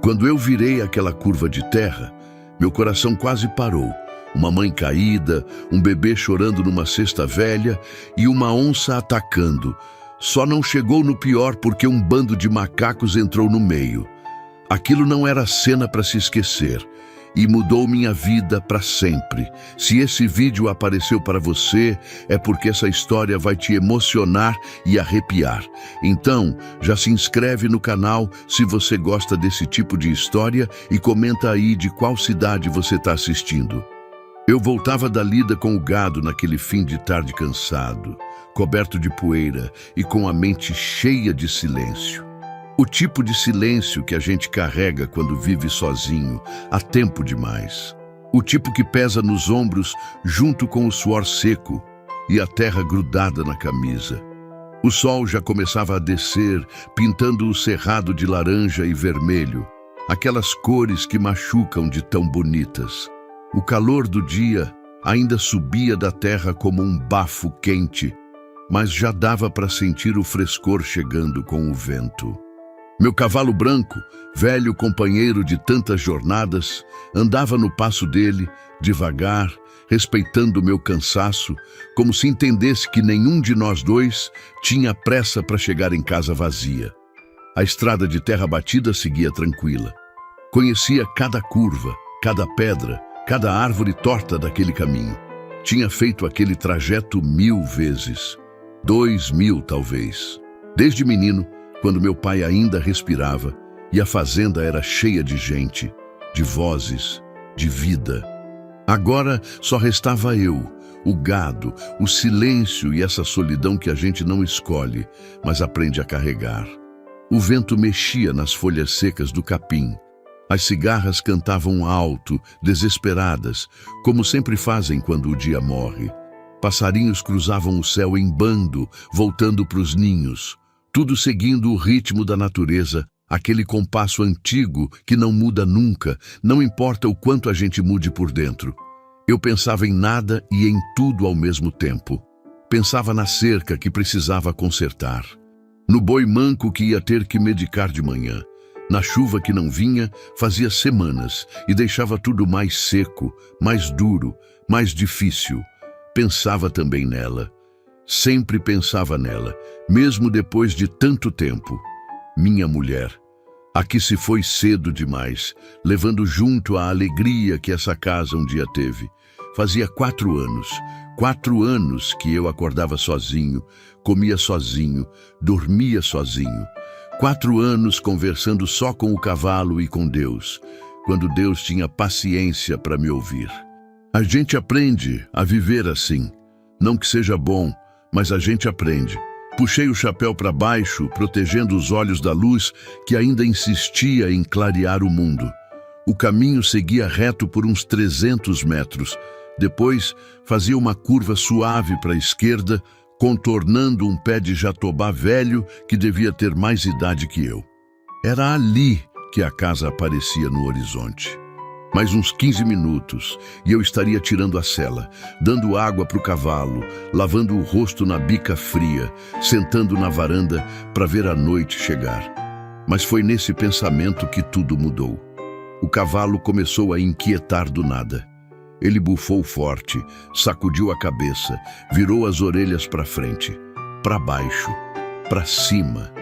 Quando eu virei aquela curva de terra, meu coração quase parou. Uma mãe caída, um bebê chorando numa cesta velha e uma onça atacando. Só não chegou no pior porque um bando de macacos entrou no meio. Aquilo não era cena para se esquecer e mudou minha vida para sempre. Se esse vídeo apareceu para você, é porque essa história vai te emocionar e arrepiar. Então, já se inscreve no canal se você gosta desse tipo de história e comenta aí de qual cidade você está assistindo. Eu voltava da lida com o gado naquele fim de tarde cansado, coberto de poeira e com a mente cheia de silêncio. O tipo de silêncio que a gente carrega quando vive sozinho há tempo demais. O tipo que pesa nos ombros junto com o suor seco e a terra grudada na camisa. O sol já começava a descer, pintando o cerrado de laranja e vermelho, aquelas cores que machucam de tão bonitas. O calor do dia ainda subia da terra como um bafo quente, mas já dava para sentir o frescor chegando com o vento. Meu cavalo branco, velho companheiro de tantas jornadas, andava no passo dele, devagar, respeitando meu cansaço, como se entendesse que nenhum de nós dois tinha pressa para chegar em casa vazia. A estrada de terra batida seguia tranquila. Conhecia cada curva, cada pedra, cada árvore torta daquele caminho. Tinha feito aquele trajeto 1000 vezes, 2000 talvez. Desde menino, quando meu pai ainda respirava e a fazenda era cheia de gente, de vozes, de vida. Agora só restava eu, o gado, o silêncio e essa solidão que a gente não escolhe, mas aprende a carregar. O vento mexia nas folhas secas do capim. As cigarras cantavam alto, desesperadas, como sempre fazem quando o dia morre. Passarinhos cruzavam o céu em bando, voltando para os ninhos. Tudo seguindo o ritmo da natureza, aquele compasso antigo que não muda nunca, não importa o quanto a gente mude por dentro. Eu pensava em nada e em tudo ao mesmo tempo. Pensava na cerca que precisava consertar, no boi manco que ia ter que medicar de manhã, na chuva que não vinha fazia semanas e deixava tudo mais seco, mais duro, mais difícil. Pensava também nela. Sempre pensava nela, mesmo depois de tanto tempo. Minha mulher, a que se foi cedo demais, levando junto a alegria que essa casa um dia teve. Fazia 4 anos que eu acordava sozinho, comia sozinho, dormia sozinho. 4 anos conversando só com o cavalo e com Deus, quando Deus tinha paciência para me ouvir. A gente aprende a viver assim, não que seja bom, mas a gente aprende. Puxei o chapéu para baixo, protegendo os olhos da luz que ainda insistia em clarear o mundo. O caminho seguia reto por uns 300 metros. Depois, fazia uma curva suave para a esquerda, contornando um pé de jatobá velho que devia ter mais idade que eu. Era ali que a casa aparecia no horizonte. Mais uns 15 minutos e eu estaria tirando a sela, dando água para o cavalo, lavando o rosto na bica fria, sentando na varanda para ver a noite chegar. Mas foi nesse pensamento que tudo mudou. O cavalo começou a inquietar do nada. Ele bufou forte, sacudiu a cabeça, virou as orelhas para frente, para baixo, para cima,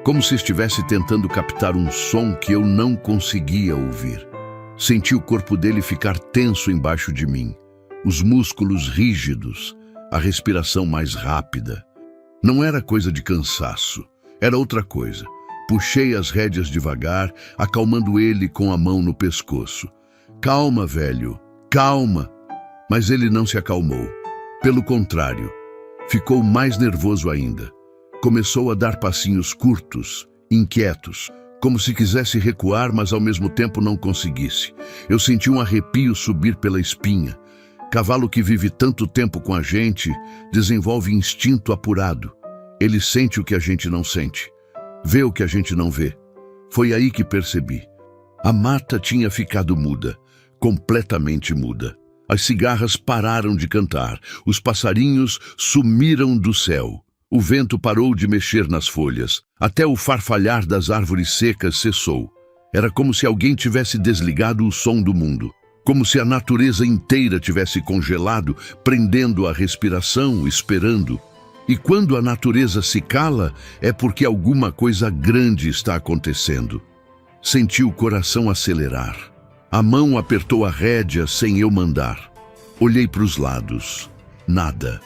como se estivesse tentando captar um som que eu não conseguia ouvir. Senti o corpo dele ficar tenso embaixo de mim, os músculos rígidos, a respiração mais rápida. Não era coisa de cansaço, era outra coisa. Puxei as rédeas devagar, acalmando ele com a mão no pescoço. Calma, velho, calma. Mas ele não se acalmou. Pelo contrário, ficou mais nervoso ainda. Começou a dar passinhos curtos, inquietos, como se quisesse recuar, mas ao mesmo tempo não conseguisse. Eu senti um arrepio subir pela espinha. Cavalo que vive tanto tempo com a gente desenvolve instinto apurado. Ele sente o que a gente não sente, vê o que a gente não vê. Foi aí que percebi. A mata tinha ficado muda, completamente muda. As cigarras pararam de cantar, os passarinhos sumiram do céu. O vento parou de mexer nas folhas, até o farfalhar das árvores secas cessou. Era como se alguém tivesse desligado o som do mundo. Como se a natureza inteira tivesse congelado, prendendo a respiração, esperando. E quando a natureza se cala, é porque alguma coisa grande está acontecendo. Senti o coração acelerar. A mão apertou a rédea sem eu mandar. Olhei para os lados. Nada.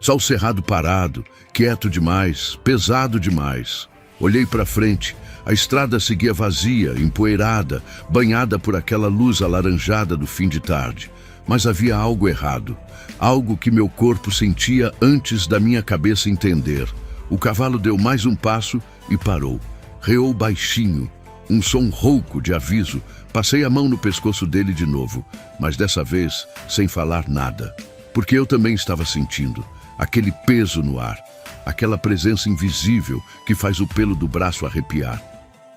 Só o cerrado parado, quieto demais, pesado demais. Olhei para frente. A estrada seguia vazia, empoeirada, banhada por aquela luz alaranjada do fim de tarde. Mas havia algo errado. Algo que meu corpo sentia antes da minha cabeça entender. O cavalo deu mais um passo e parou. Reou baixinho. Um som rouco de aviso. Passei a mão no pescoço dele de novo, mas dessa vez sem falar nada. Porque eu também estava sentindo aquele peso no ar, aquela presença invisível que faz o pelo do braço arrepiar.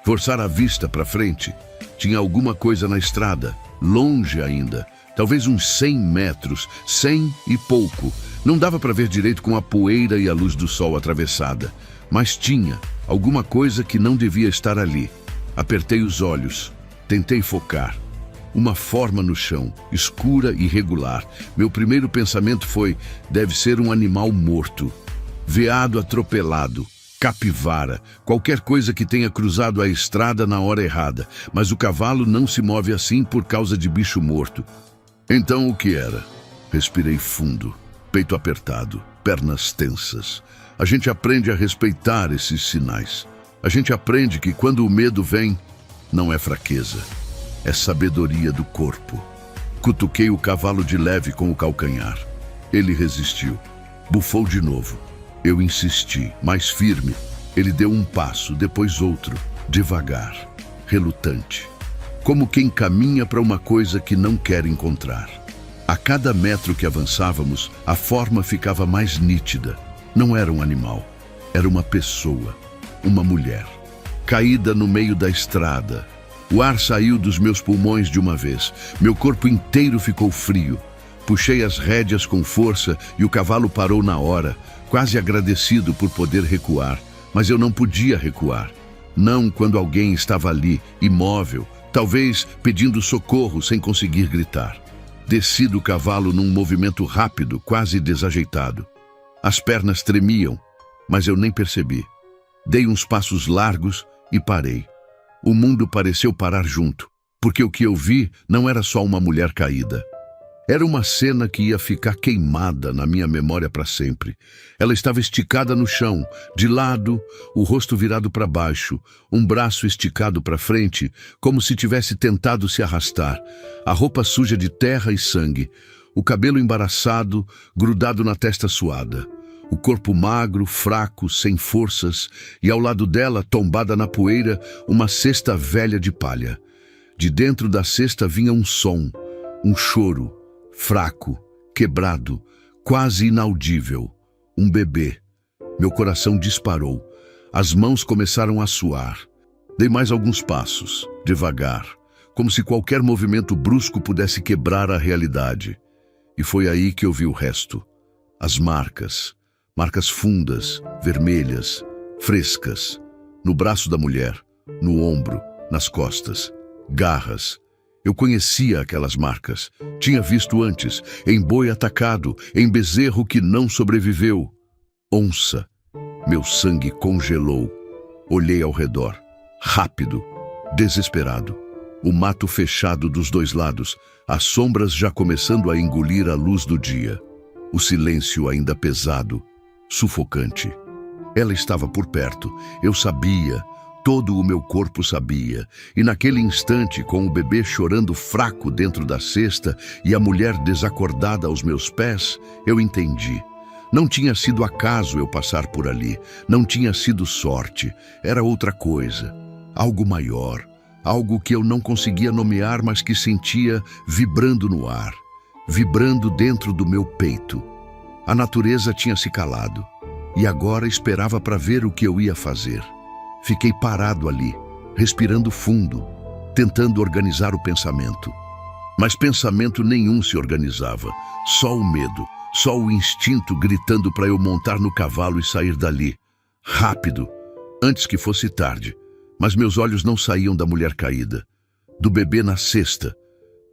Forçar a vista para frente. Tinha alguma coisa na estrada, longe ainda, talvez uns 100 metros, 100 e pouco. Não dava para ver direito com a poeira e a luz do sol atravessada, mas tinha alguma coisa que não devia estar ali. Apertei os olhos, tentei focar. Uma forma no chão, escura e irregular. Meu primeiro pensamento foi: deve ser um animal morto. Veado atropelado, capivara, qualquer coisa que tenha cruzado a estrada na hora errada. Mas o cavalo não se move assim por causa de bicho morto. Então o que era? Respirei fundo, peito apertado, pernas tensas. A gente aprende a respeitar esses sinais. A gente aprende que quando o medo vem, não é fraqueza. É sabedoria do corpo. Cutuquei o cavalo de leve com o calcanhar. Ele resistiu. Bufou de novo. Eu insisti, mais firme. Ele deu um passo, depois outro, devagar, relutante. Como quem caminha para uma coisa que não quer encontrar. A cada metro que avançávamos, a forma ficava mais nítida. Não era um animal, era uma pessoa, uma mulher. Caída no meio da estrada. O ar saiu dos meus pulmões de uma vez. Meu corpo inteiro ficou frio. Puxei as rédeas com força e o cavalo parou na hora, quase agradecido por poder recuar. Mas eu não podia recuar. Não quando alguém estava ali, imóvel, talvez pedindo socorro sem conseguir gritar. Desci do cavalo num movimento rápido, quase desajeitado. As pernas tremiam, mas eu nem percebi. Dei uns passos largos e parei. O mundo pareceu parar junto, porque o que eu vi não era só uma mulher caída. Era uma cena que ia ficar queimada na minha memória para sempre. Ela estava esticada no chão, de lado, o rosto virado para baixo, um braço esticado para frente, como se tivesse tentado se arrastar, a roupa suja de terra e sangue, o cabelo embaraçado, grudado na testa suada. O corpo magro, fraco, sem forças, e ao lado dela, tombada na poeira, uma cesta velha de palha. De dentro da cesta vinha um som, um choro, fraco, quebrado, quase inaudível. Um bebê. Meu coração disparou. As mãos começaram a suar. Dei mais alguns passos, devagar, como se qualquer movimento brusco pudesse quebrar a realidade. E foi aí que eu vi o resto. As marcas. Marcas fundas, vermelhas, frescas. No braço da mulher, no ombro, nas costas. Garras. Eu conhecia aquelas marcas. Tinha visto antes, em boi atacado, em bezerro que não sobreviveu. Onça. Meu sangue congelou. Olhei ao redor. Rápido. Desesperado. O mato fechado dos dois lados, as sombras já começando a engolir a luz do dia. O silêncio ainda pesado. Sufocante. Ela estava por perto. Eu sabia. Todo o meu corpo sabia. E naquele instante, com o bebê chorando fraco dentro da cesta e a mulher desacordada aos meus pés, eu entendi. Não tinha sido acaso eu passar por ali. Não tinha sido sorte. Era outra coisa. Algo maior. Algo que eu não conseguia nomear, mas que sentia vibrando no ar. Vibrando dentro do meu peito. A natureza tinha se calado, e agora esperava para ver o que eu ia fazer. Fiquei parado ali, respirando fundo, tentando organizar o pensamento. Mas pensamento nenhum se organizava, só o medo, só o instinto gritando para eu montar no cavalo e sair dali. Rápido, antes que fosse tarde. Mas meus olhos não saíam da mulher caída, do bebê na cesta,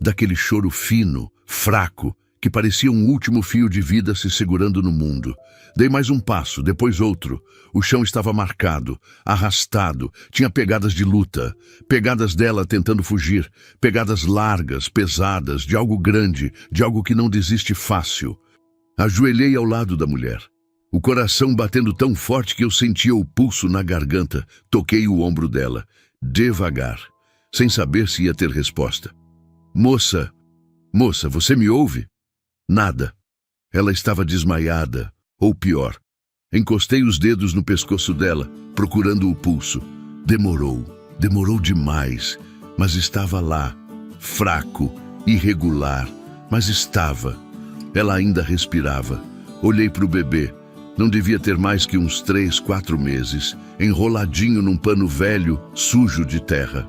daquele choro fino, fraco, que parecia um último fio de vida se segurando no mundo. Dei mais um passo, depois outro. O chão estava marcado, arrastado, tinha pegadas de luta, pegadas dela tentando fugir, pegadas largas, pesadas, de algo grande, de algo que não desiste fácil. Ajoelhei ao lado da mulher, o coração batendo tão forte que eu sentia o pulso na garganta. Toquei o ombro dela, devagar, sem saber se ia ter resposta. Moça, você me ouve? Nada. Ela estava desmaiada, ou pior. Encostei os dedos no pescoço dela, procurando o pulso. Demorou demais, mas estava lá, fraco, irregular, mas estava. Ela ainda respirava. Olhei para o bebê. Não devia ter mais que uns 3, 4 meses, enroladinho num pano velho, sujo de terra.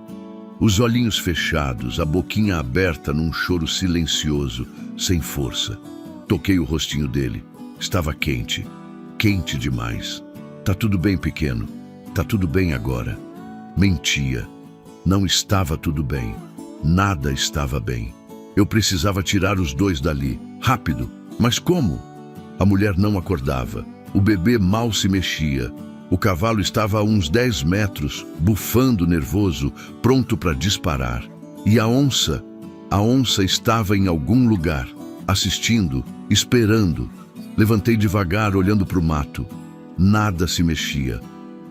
Os olhinhos fechados, a boquinha aberta num choro silencioso, sem força. Toquei o rostinho dele. Estava quente. Quente demais. Tá tudo bem, pequeno. Tá tudo bem agora. Mentia. Não estava tudo bem. Nada estava bem. Eu precisava tirar os dois dali. Rápido. Mas como? A mulher não acordava. O bebê mal se mexia. O cavalo estava a uns 10 metros, bufando nervoso, pronto para disparar. E a onça? A onça estava em algum lugar, assistindo, esperando. Levantei devagar, olhando para o mato. Nada se mexia.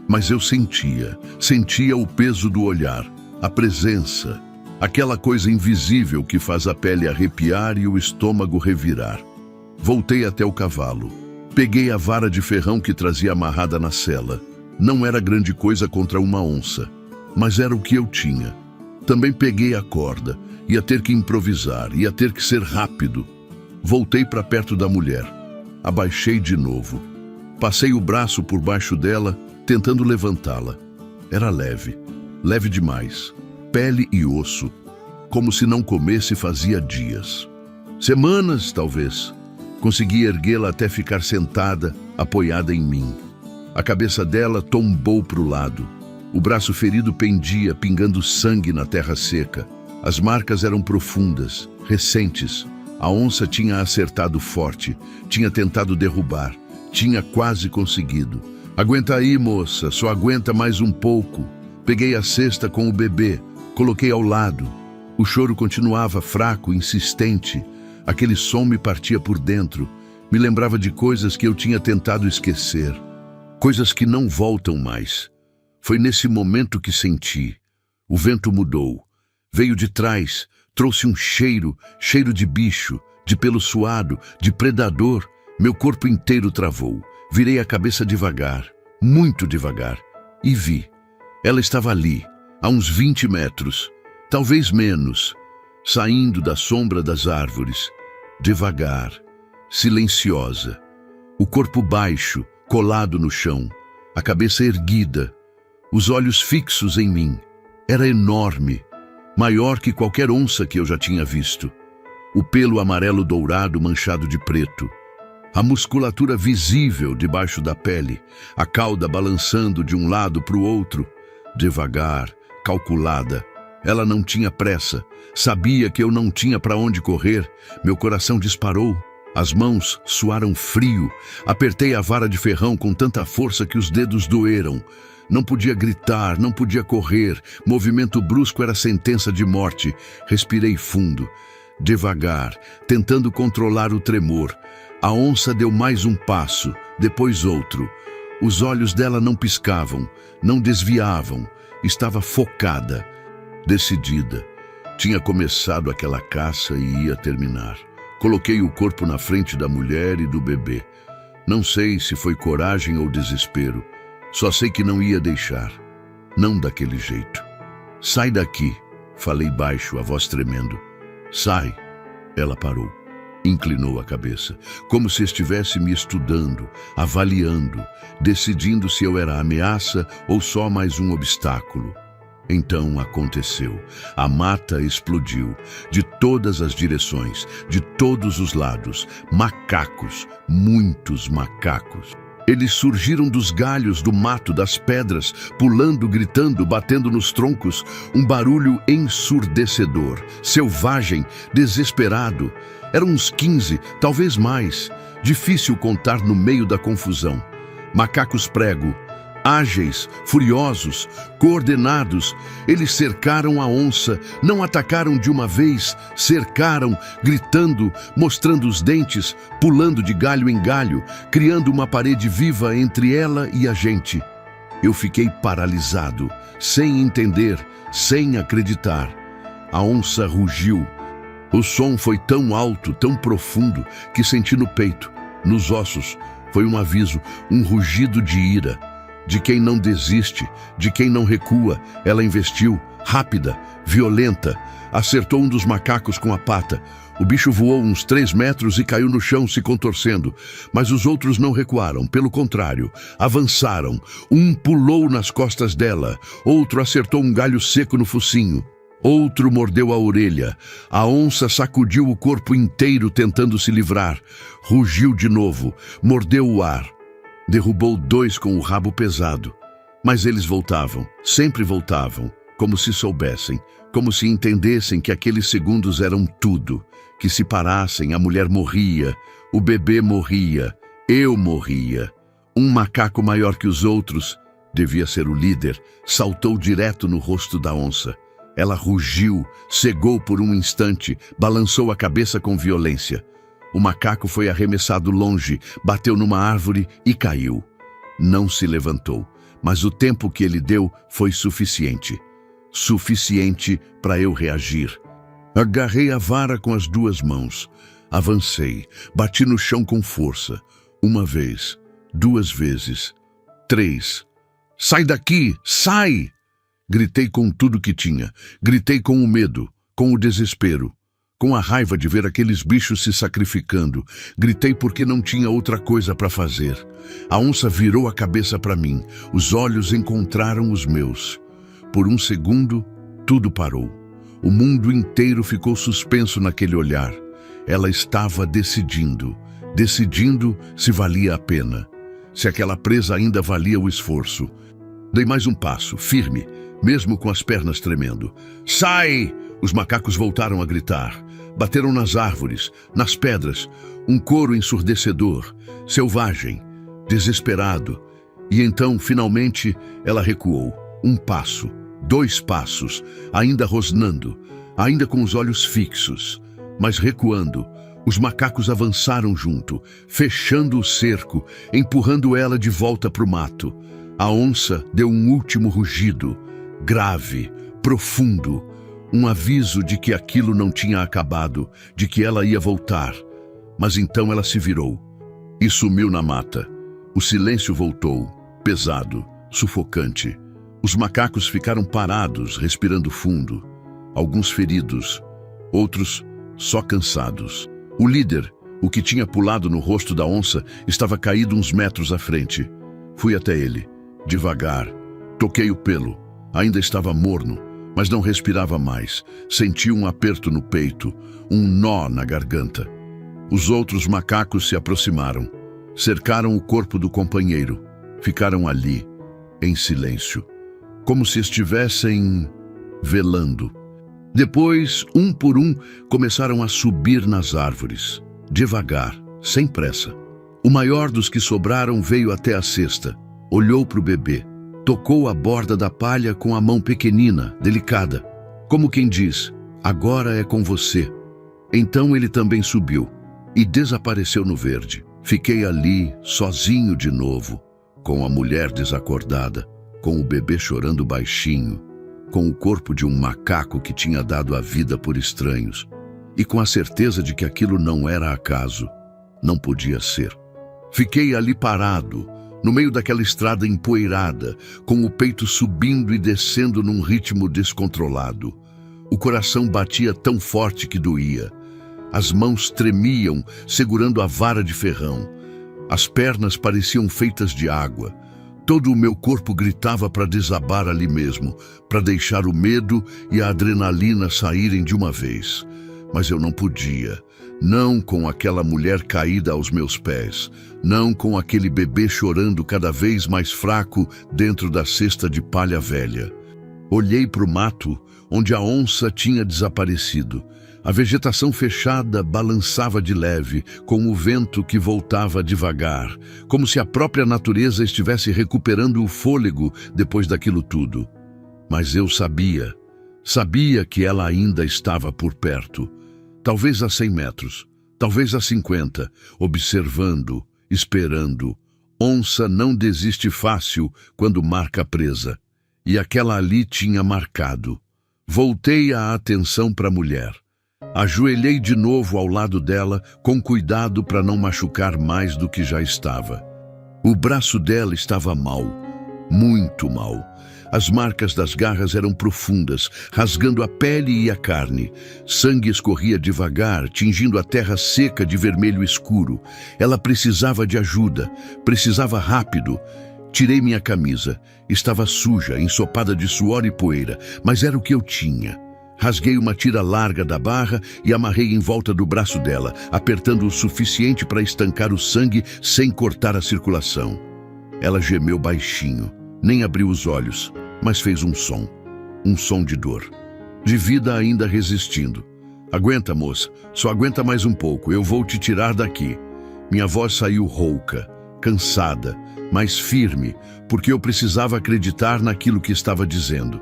Mas eu sentia o peso do olhar, a presença, aquela coisa invisível que faz a pele arrepiar e o estômago revirar. Voltei até o cavalo. Peguei a vara de ferrão que trazia amarrada na sela. Não era grande coisa contra uma onça, mas era o que eu tinha. Também peguei a corda. Ia ter que improvisar, ia ter que ser rápido. Voltei para perto da mulher. Abaixei de novo. Passei o braço por baixo dela, tentando levantá-la. Era leve, leve demais. Pele e osso, como se não comesse fazia dias. Semanas, talvez. Consegui erguê-la até ficar sentada, apoiada em mim. A cabeça dela tombou para o lado. O braço ferido pendia, pingando sangue na terra seca. As marcas eram profundas, recentes. A onça tinha acertado forte, tinha tentado derrubar, tinha quase conseguido. Aguenta aí, moça, só aguenta mais um pouco. Peguei a cesta com o bebê, coloquei ao lado. O choro continuava fraco, insistente. Aquele som me partia por dentro, me lembrava de coisas que eu tinha tentado esquecer, coisas que não voltam mais. Foi nesse momento que senti. O vento mudou, veio de trás, trouxe um cheiro de bicho, de pelo suado, de predador. Meu corpo inteiro travou. Virei a cabeça devagar, muito devagar, e vi. Ela estava ali, a uns 20 metros, talvez menos, saindo da sombra das árvores, devagar, silenciosa, o corpo baixo, colado no chão, a cabeça erguida, os olhos fixos em mim. Era enorme, maior que qualquer onça que eu já tinha visto. O pelo amarelo dourado manchado de preto, a musculatura visível debaixo da pele, a cauda balançando de um lado para o outro, devagar, calculada. Ela não tinha pressa, sabia que eu não tinha para onde correr. Meu coração disparou, as mãos suaram frio. Apertei a vara de ferrão com tanta força que os dedos doeram. Não podia gritar, não podia correr. Movimento brusco era sentença de morte. Respirei fundo, devagar, tentando controlar o tremor. A onça deu mais um passo, depois outro. Os olhos dela não piscavam, não desviavam. Estava focada, decidida. Tinha começado aquela caça e ia terminar. Coloquei o corpo na frente da mulher e do bebê. Não sei se foi coragem ou desespero. Só sei que não ia deixar. Não daquele jeito. Sai daqui, falei baixo, a voz tremendo. Sai. Ela parou. Inclinou a cabeça, como se estivesse me estudando, avaliando, decidindo se eu era ameaça ou só mais um obstáculo. Então aconteceu. A mata explodiu, de todas as direções, de todos os lados. Macacos, muitos macacos. Eles surgiram dos galhos, do mato, das pedras, pulando, gritando, batendo nos troncos, um barulho ensurdecedor, selvagem, desesperado. Eram uns 15, talvez mais, difícil contar no meio da confusão. Macacos prego, ágeis, furiosos, coordenados, eles cercaram a onça, não atacaram de uma vez, cercaram, gritando, mostrando os dentes, pulando de galho em galho, criando uma parede viva entre ela e a gente. Eu fiquei paralisado, sem entender, sem acreditar. A onça rugiu. O som foi tão alto, tão profundo, que senti no peito, nos ossos. Foi um aviso, um rugido de ira. De quem não desiste, de quem não recua. Ela investiu, rápida, violenta, acertou um dos macacos com a pata. O bicho voou uns 3 metros e caiu no chão se contorcendo. Mas os outros não recuaram, pelo contrário, avançaram. Um pulou nas costas dela, outro acertou um galho seco no focinho. Outro mordeu a orelha. A onça sacudiu o corpo inteiro tentando se livrar. Rugiu de novo, mordeu o ar. Derrubou 2 com o rabo pesado. Mas eles voltavam, sempre voltavam, como se soubessem, como se entendessem que aqueles segundos eram tudo. Que se parassem, a mulher morria, o bebê morria, eu morria. Um macaco maior que os outros, devia ser o líder, saltou direto no rosto da onça. Ela rugiu, cegou por um instante, balançou a cabeça com violência. O macaco foi arremessado longe, bateu numa árvore e caiu. Não se levantou, mas o tempo que ele deu foi suficiente. Suficiente para eu reagir. Agarrei a vara com as 2 mãos. Avancei, bati no chão com força. 1 vez, 2 vezes, 3. Sai daqui! Sai! Gritei com tudo que tinha. Gritei com o medo, com o desespero, com a raiva de ver aqueles bichos se sacrificando. Gritei porque não tinha outra coisa para fazer. A onça virou a cabeça para mim. Os olhos encontraram os meus. Por um segundo, tudo parou. O mundo inteiro ficou suspenso naquele olhar. Ela estava decidindo se valia a pena, se aquela presa ainda valia o esforço. Dei mais um passo, firme, mesmo com as pernas tremendo. Sai! Os macacos voltaram a gritar. Bateram nas árvores, nas pedras, um coro ensurdecedor, selvagem, desesperado. E então, finalmente, ela recuou. 1 passo, 2 passos, ainda rosnando, ainda com os olhos fixos, mas recuando. Os macacos avançaram junto, fechando o cerco, empurrando ela de volta para o mato. A onça deu um último rugido, grave, profundo, um aviso de que aquilo não tinha acabado, de que ela ia voltar. Mas então ela se virou e sumiu na mata. O silêncio voltou, pesado, sufocante. Os macacos ficaram parados, respirando fundo. Alguns feridos, outros só cansados. O líder, o que tinha pulado no rosto da onça, estava caído uns metros à frente. Fui até ele, devagar. Toquei o pelo. Ainda estava morno, mas não respirava mais. Senti um aperto no peito, um nó na garganta. Os outros macacos se aproximaram. Cercaram o corpo do companheiro. Ficaram ali, em silêncio, como se estivessem velando. Depois, um por um, começaram a subir nas árvores, devagar, sem pressa. O maior dos que sobraram veio até a cesta, olhou para o bebê, tocou a borda da palha com a mão pequenina, delicada, como quem diz, agora é com você. Então ele também subiu e desapareceu no verde. Fiquei ali, sozinho de novo, com a mulher desacordada, com o bebê chorando baixinho, com o corpo de um macaco que tinha dado a vida por estranhos, e com a certeza de que aquilo não era acaso, não podia ser. Fiquei ali parado, no meio daquela estrada empoeirada, com o peito subindo e descendo num ritmo descontrolado. O coração batia tão forte que doía. As mãos tremiam, segurando a vara de ferrão. As pernas pareciam feitas de água. Todo o meu corpo gritava para desabar ali mesmo, para deixar o medo e a adrenalina saírem de uma vez. Mas eu não podia. Não com aquela mulher caída aos meus pés, não com aquele bebê chorando cada vez mais fraco dentro da cesta de palha velha. Olhei para o mato, onde a onça tinha desaparecido. A vegetação fechada balançava de leve, com o vento que voltava devagar, como se a própria natureza estivesse recuperando o fôlego depois daquilo tudo. Mas eu sabia que ela ainda estava por perto. Talvez a 100 metros, talvez a 50, observando, esperando. Onça não desiste fácil quando marca presa. E aquela ali tinha marcado. Voltei a atenção para a mulher. Ajoelhei de novo ao lado dela, com cuidado para não machucar mais do que já estava. O braço dela estava mal, muito mal. As marcas das garras eram profundas, rasgando a pele e a carne. Sangue escorria devagar, tingindo a terra seca de vermelho escuro. Ela precisava de ajuda, precisava rápido. Tirei minha camisa. Estava suja, ensopada de suor e poeira, mas era o que eu tinha. Rasguei uma tira larga da barra e amarrei em volta do braço dela, apertando o suficiente para estancar o sangue sem cortar a circulação. Ela gemeu baixinho, nem abriu os olhos, mas fez um som de dor, de vida ainda resistindo. Aguenta, moça, só aguenta mais um pouco, eu vou te tirar daqui. Minha voz saiu rouca, cansada, mas firme, porque eu precisava acreditar naquilo que estava dizendo.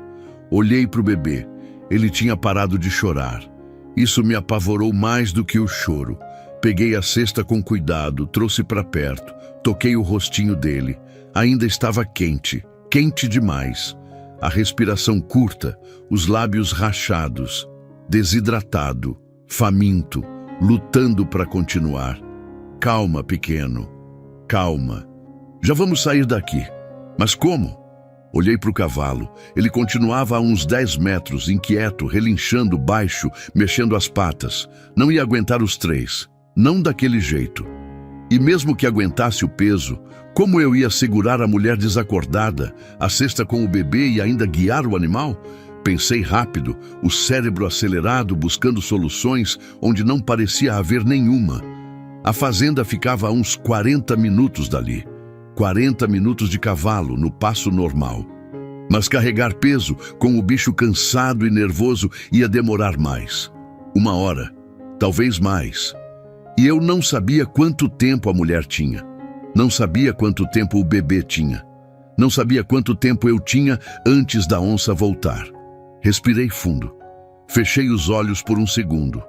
Olhei para o bebê. Ele tinha parado de chorar. Isso me apavorou mais do que o choro. Peguei a cesta com cuidado, trouxe para perto, toquei o rostinho dele. Ainda estava quente, quente demais. A respiração curta, os lábios rachados, desidratado, faminto, lutando para continuar. Calma, pequeno, calma. Já vamos sair daqui. Mas como? Olhei para o cavalo. Ele continuava a uns 10 metros, inquieto, relinchando baixo, mexendo as patas. Não ia aguentar os 3. Não daquele jeito. E mesmo que aguentasse o peso, como eu ia segurar a mulher desacordada, a cesta com o bebê e ainda guiar o animal? Pensei rápido, o cérebro acelerado, buscando soluções onde não parecia haver nenhuma. A fazenda ficava a uns 40 minutos dali. 40 minutos de cavalo, no passo normal. Mas carregar peso, com o bicho cansado e nervoso, ia demorar mais. 1 hora, talvez mais. E eu não sabia quanto tempo a mulher tinha. Não sabia quanto tempo o bebê tinha. Não sabia quanto tempo eu tinha antes da onça voltar. Respirei fundo. Fechei os olhos por 1 segundo.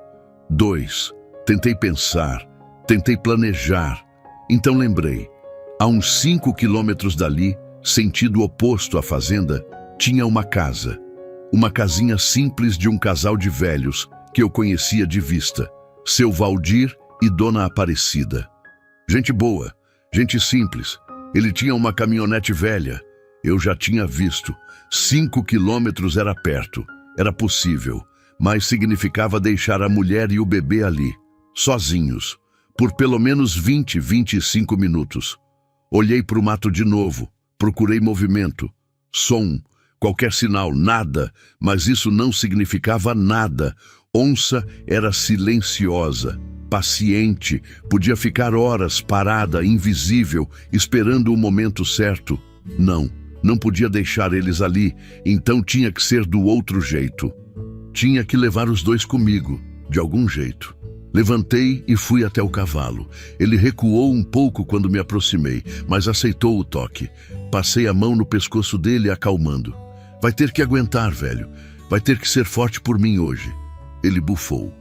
2. Tentei pensar. Tentei planejar. Então lembrei. A uns 5 quilômetros dali, sentido oposto à fazenda, tinha uma casa. Uma casinha simples de um casal de velhos que eu conhecia de vista. Seu Valdir e Dona Aparecida. Gente boa, gente simples. Ele tinha uma caminhonete velha. Eu já tinha visto. 5 quilômetros era perto. Era possível. Mas significava deixar a mulher e o bebê ali, sozinhos, por pelo menos 25 minutos. Olhei para o mato de novo, procurei movimento, som, qualquer sinal, nada, mas isso não significava nada. Onça era silenciosa, paciente, podia ficar horas parada, invisível, esperando o momento certo. Não podia deixar eles ali, então tinha que ser do outro jeito. Tinha que levar os 2 comigo, de algum jeito. Levantei e fui até o cavalo. Ele recuou um pouco quando me aproximei, mas aceitou o toque. Passei a mão no pescoço dele, acalmando. Vai ter que aguentar, velho. Vai ter que ser forte por mim hoje. Ele bufou.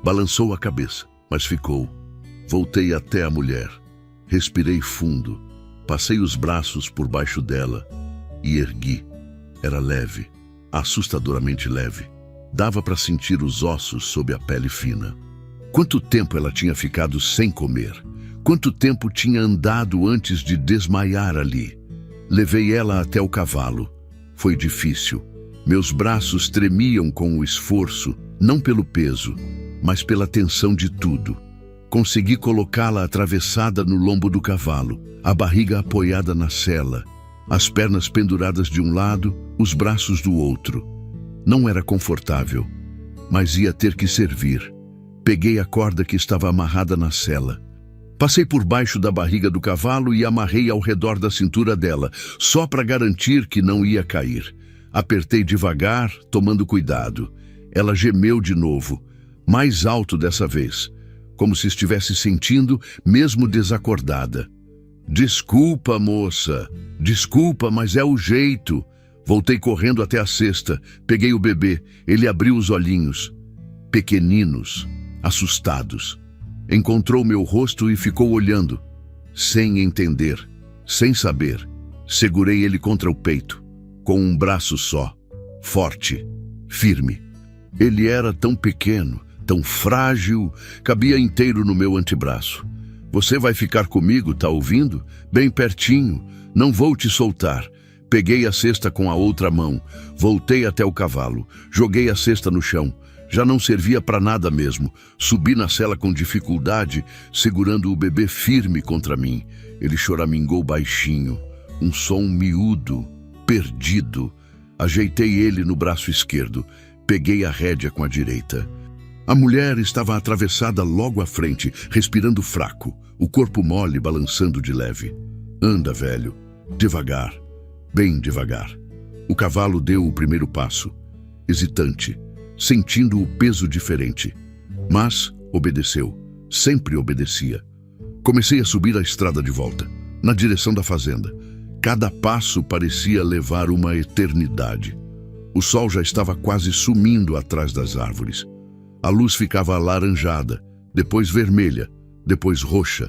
Balançou a cabeça, mas ficou. Voltei até a mulher. Respirei fundo. Passei os braços por baixo dela e ergui. Era leve, assustadoramente leve. Dava para sentir os ossos sob a pele fina. Quanto tempo ela tinha ficado sem comer? Quanto tempo tinha andado antes de desmaiar ali? Levei ela até o cavalo. Foi difícil. Meus braços tremiam com o esforço, não pelo peso, mas pela tensão de tudo. Consegui colocá-la atravessada no lombo do cavalo, a barriga apoiada na sela, as pernas penduradas de um lado, os braços do outro. Não era confortável, mas ia ter que servir. Peguei a corda que estava amarrada na sela. Passei por baixo da barriga do cavalo e amarrei ao redor da cintura dela, só para garantir que não ia cair. Apertei devagar, tomando cuidado. Ela gemeu de novo, mais alto dessa vez, como se estivesse sentindo, mesmo desacordada. Desculpa, moça. Desculpa, mas é o jeito. Voltei correndo até a cesta. Peguei o bebê. Ele abriu os olhinhos. Pequeninos, assustados. Encontrou meu rosto e ficou olhando. Sem entender, sem saber. Segurei ele contra o peito, com um braço só. Forte, firme. Ele era tão pequeno, tão frágil, cabia inteiro no meu antebraço. Você vai ficar comigo, tá ouvindo? Bem pertinho, não vou te soltar. Peguei a cesta com a outra mão, voltei até o cavalo, joguei a cesta no chão. Já não servia para nada mesmo. Subi na sela com dificuldade, segurando o bebê firme contra mim. Ele choramingou baixinho, um som miúdo, perdido. Ajeitei ele no braço esquerdo, peguei a rédea com a direita. A mulher estava atravessada logo à frente, respirando fraco, o corpo mole balançando de leve. Anda, velho, devagar, bem devagar. O cavalo deu o primeiro passo, hesitante, sentindo o peso diferente. Mas obedeceu, sempre obedecia. Comecei a subir a estrada de volta, na direção da fazenda. Cada passo parecia levar uma eternidade. O sol já estava quase sumindo atrás das árvores. A luz ficava alaranjada, depois vermelha, depois roxa.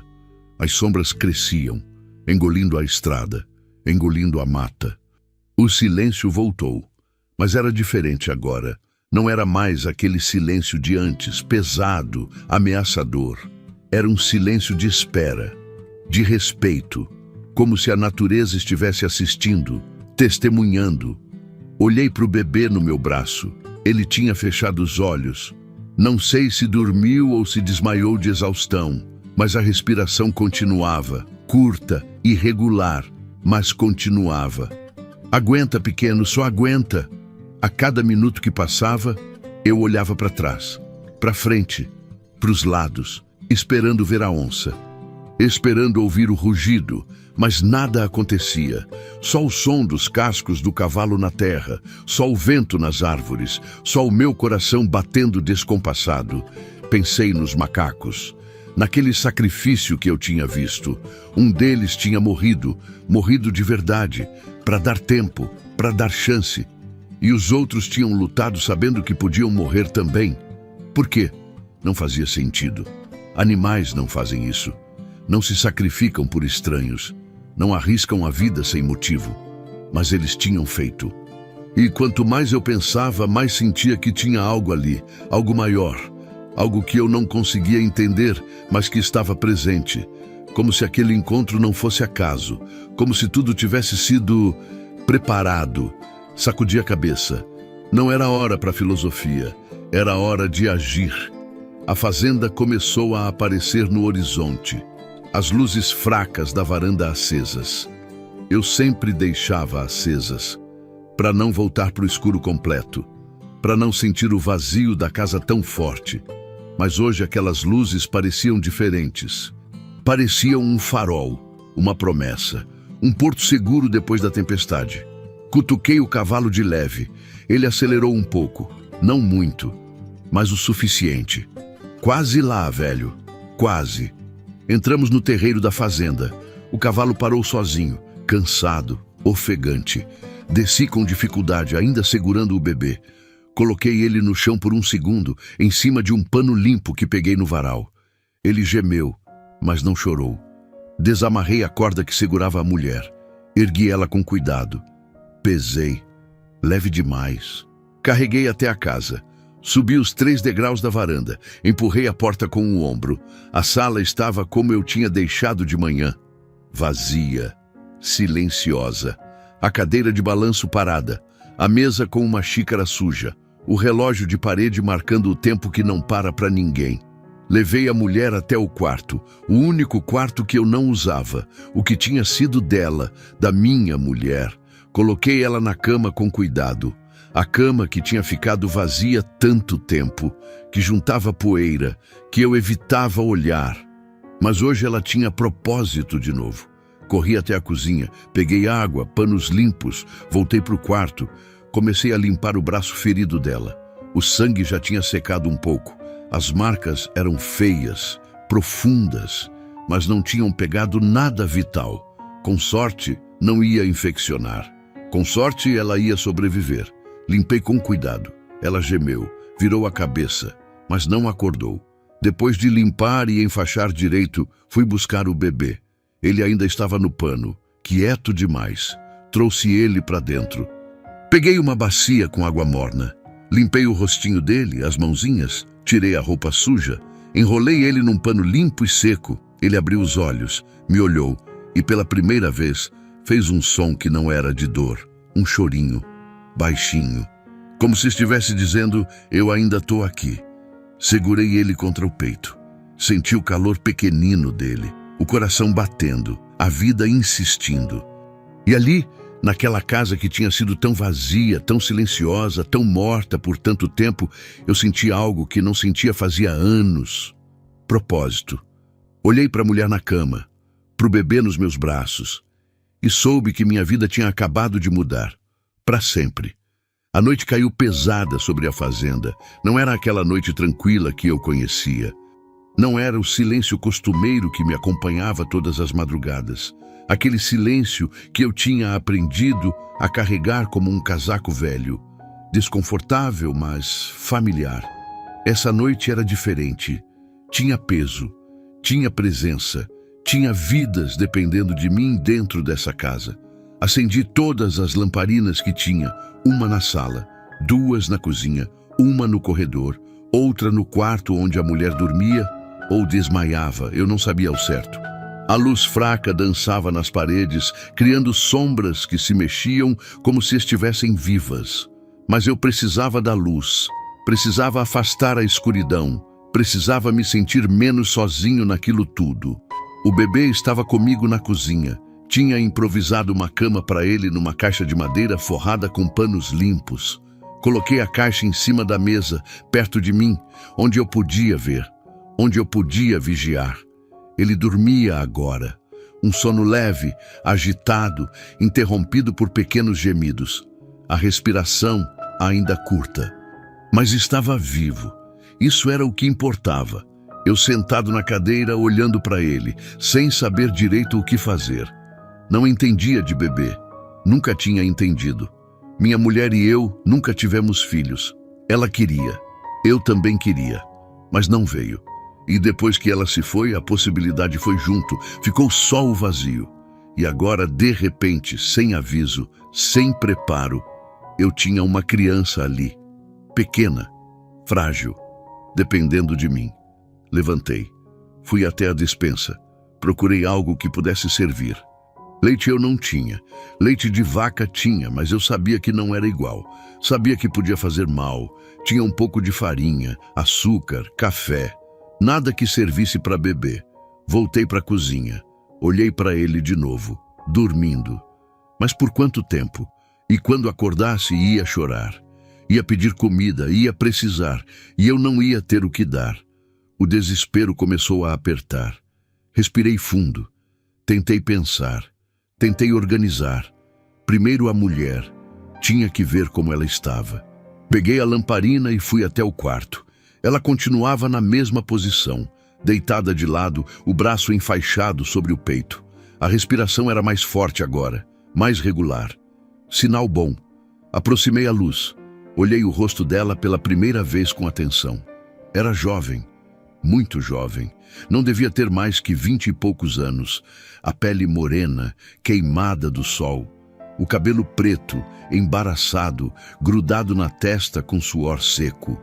As sombras cresciam, engolindo a estrada, engolindo a mata. O silêncio voltou, mas era diferente agora. Não era mais aquele silêncio de antes, pesado, ameaçador. Era um silêncio de espera, de respeito, como se a natureza estivesse assistindo, testemunhando. Olhei para o bebê no meu braço. Ele tinha fechado os olhos. Não sei se dormiu ou se desmaiou de exaustão, mas a respiração continuava, curta, irregular, mas continuava. Aguenta, pequeno, só aguenta. A cada minuto que passava, eu olhava para trás, para frente, para os lados, esperando ver a onça, esperando ouvir o rugido, mas nada acontecia. Só o som dos cascos do cavalo na terra, só o vento nas árvores, só o meu coração batendo descompassado. Pensei nos macacos, naquele sacrifício que eu tinha visto. Um deles tinha morrido de verdade, para dar tempo, para dar chance. E os outros tinham lutado sabendo que podiam morrer também. Por quê? Não fazia sentido. Animais não fazem isso. Não se sacrificam por estranhos. Não arriscam a vida sem motivo. Mas eles tinham feito. E quanto mais eu pensava, mais sentia que tinha algo ali, algo maior. Algo que eu não conseguia entender, mas que estava presente. Como se aquele encontro não fosse acaso. Como se tudo tivesse sido preparado. Sacudi a cabeça. Não era hora para filosofia, era hora de agir. A fazenda começou a aparecer no horizonte, as luzes fracas da varanda acesas. Eu sempre deixava acesas, para não voltar para o escuro completo, para não sentir o vazio da casa tão forte. Mas hoje aquelas luzes pareciam diferentes. Pareciam um farol, uma promessa, um porto seguro depois da tempestade. Cutuquei o cavalo de leve. Ele acelerou um pouco, não muito, mas o suficiente. Quase lá, velho, quase. Entramos no terreiro da fazenda. O cavalo parou sozinho, cansado, ofegante. Desci com dificuldade, ainda segurando o bebê. Coloquei ele no chão por um segundo, em cima de um pano limpo que peguei no varal. Ele gemeu, mas não chorou. Desamarrei a corda que segurava a mulher. Ergui ela com cuidado. Pesei, leve demais. Carreguei até a casa. Subi os 3 degraus da varanda. Empurrei a porta com o ombro. A sala estava como eu tinha deixado de manhã. Vazia, silenciosa. A cadeira de balanço parada. A mesa com uma xícara suja. O relógio de parede marcando o tempo que não para ninguém. Levei a mulher até o quarto. O único quarto que eu não usava. O que tinha sido dela, da minha mulher. Coloquei ela na cama com cuidado. A cama que tinha ficado vazia tanto tempo, que juntava poeira, que eu evitava olhar. Mas hoje ela tinha propósito de novo. Corri até a cozinha, peguei água, panos limpos, voltei para o quarto. Comecei a limpar o braço ferido dela. O sangue já tinha secado um pouco. As marcas eram feias, profundas, mas não tinham pegado nada vital. Com sorte, não ia infeccionar. Com sorte, ela ia sobreviver. Limpei com cuidado. Ela gemeu, virou a cabeça, mas não acordou. Depois de limpar e enfaixar direito, fui buscar o bebê. Ele ainda estava no pano, quieto demais. Trouxe ele para dentro. Peguei uma bacia com água morna. Limpei o rostinho dele, as mãozinhas, tirei a roupa suja, enrolei ele num pano limpo e seco. Ele abriu os olhos, me olhou e pela primeira vez fez um som que não era de dor, um chorinho, baixinho, como se estivesse dizendo, eu ainda tô aqui. Segurei ele contra o peito. Senti o calor pequenino dele, o coração batendo, a vida insistindo. E ali, naquela casa que tinha sido tão vazia, tão silenciosa, tão morta por tanto tempo, eu senti algo que não sentia fazia anos. Propósito. Olhei para a mulher na cama, para o bebê nos meus braços, e soube que minha vida tinha acabado de mudar, para sempre. A noite caiu pesada sobre a fazenda. Não era aquela noite tranquila que eu conhecia. Não era o silêncio costumeiro que me acompanhava todas as madrugadas. Aquele silêncio que eu tinha aprendido a carregar como um casaco velho. Desconfortável, mas familiar. Essa noite era diferente. Tinha peso, tinha presença, tinha vidas dependendo de mim dentro dessa casa. Acendi todas as lamparinas que tinha, uma na sala, duas na cozinha, uma no corredor, outra no quarto onde a mulher dormia ou desmaiava, eu não sabia ao certo. A luz fraca dançava nas paredes, criando sombras que se mexiam como se estivessem vivas. Mas eu precisava da luz, precisava afastar a escuridão, precisava me sentir menos sozinho naquilo tudo. O bebê estava comigo na cozinha. Tinha improvisado uma cama para ele numa caixa de madeira forrada com panos limpos. Coloquei a caixa em cima da mesa, perto de mim, onde eu podia ver, onde eu podia vigiar. Ele dormia agora, um sono leve, agitado, interrompido por pequenos gemidos. A respiração ainda curta, mas estava vivo. Isso era o que importava. Eu sentado na cadeira, olhando para ele, sem saber direito o que fazer. Não entendia de bebê, nunca tinha entendido. Minha mulher e eu nunca tivemos filhos. Ela queria, eu também queria, mas não veio. E depois que ela se foi, a possibilidade foi junto, ficou só o vazio. E agora, de repente, sem aviso, sem preparo, eu tinha uma criança ali, pequena, frágil, dependendo de mim. Levantei, fui até a despensa, procurei algo que pudesse servir. Leite eu não tinha. Leite de vaca tinha, mas eu sabia que não era igual. Sabia que podia fazer mal. Tinha um pouco de farinha, açúcar, café. Nada que servisse para beber. Voltei para a cozinha. Olhei para ele de novo, dormindo. Mas por quanto tempo? E quando acordasse, ia chorar. Ia pedir comida, ia precisar. E eu não ia ter o que dar. O desespero começou a apertar. Respirei fundo. Tentei pensar. Tentei organizar. Primeiro a mulher. Tinha que ver como ela estava. Peguei a lamparina e fui até o quarto. Ela continuava na mesma posição, deitada de lado, o braço enfaixado sobre o peito. A respiração era mais forte agora, mais regular. Sinal bom. Aproximei a luz. Olhei o rosto dela pela primeira vez com atenção. Era jovem. Muito jovem, não devia ter mais que 20 e poucos anos, a pele morena, queimada do sol, o cabelo preto, embaraçado, grudado na testa com suor seco,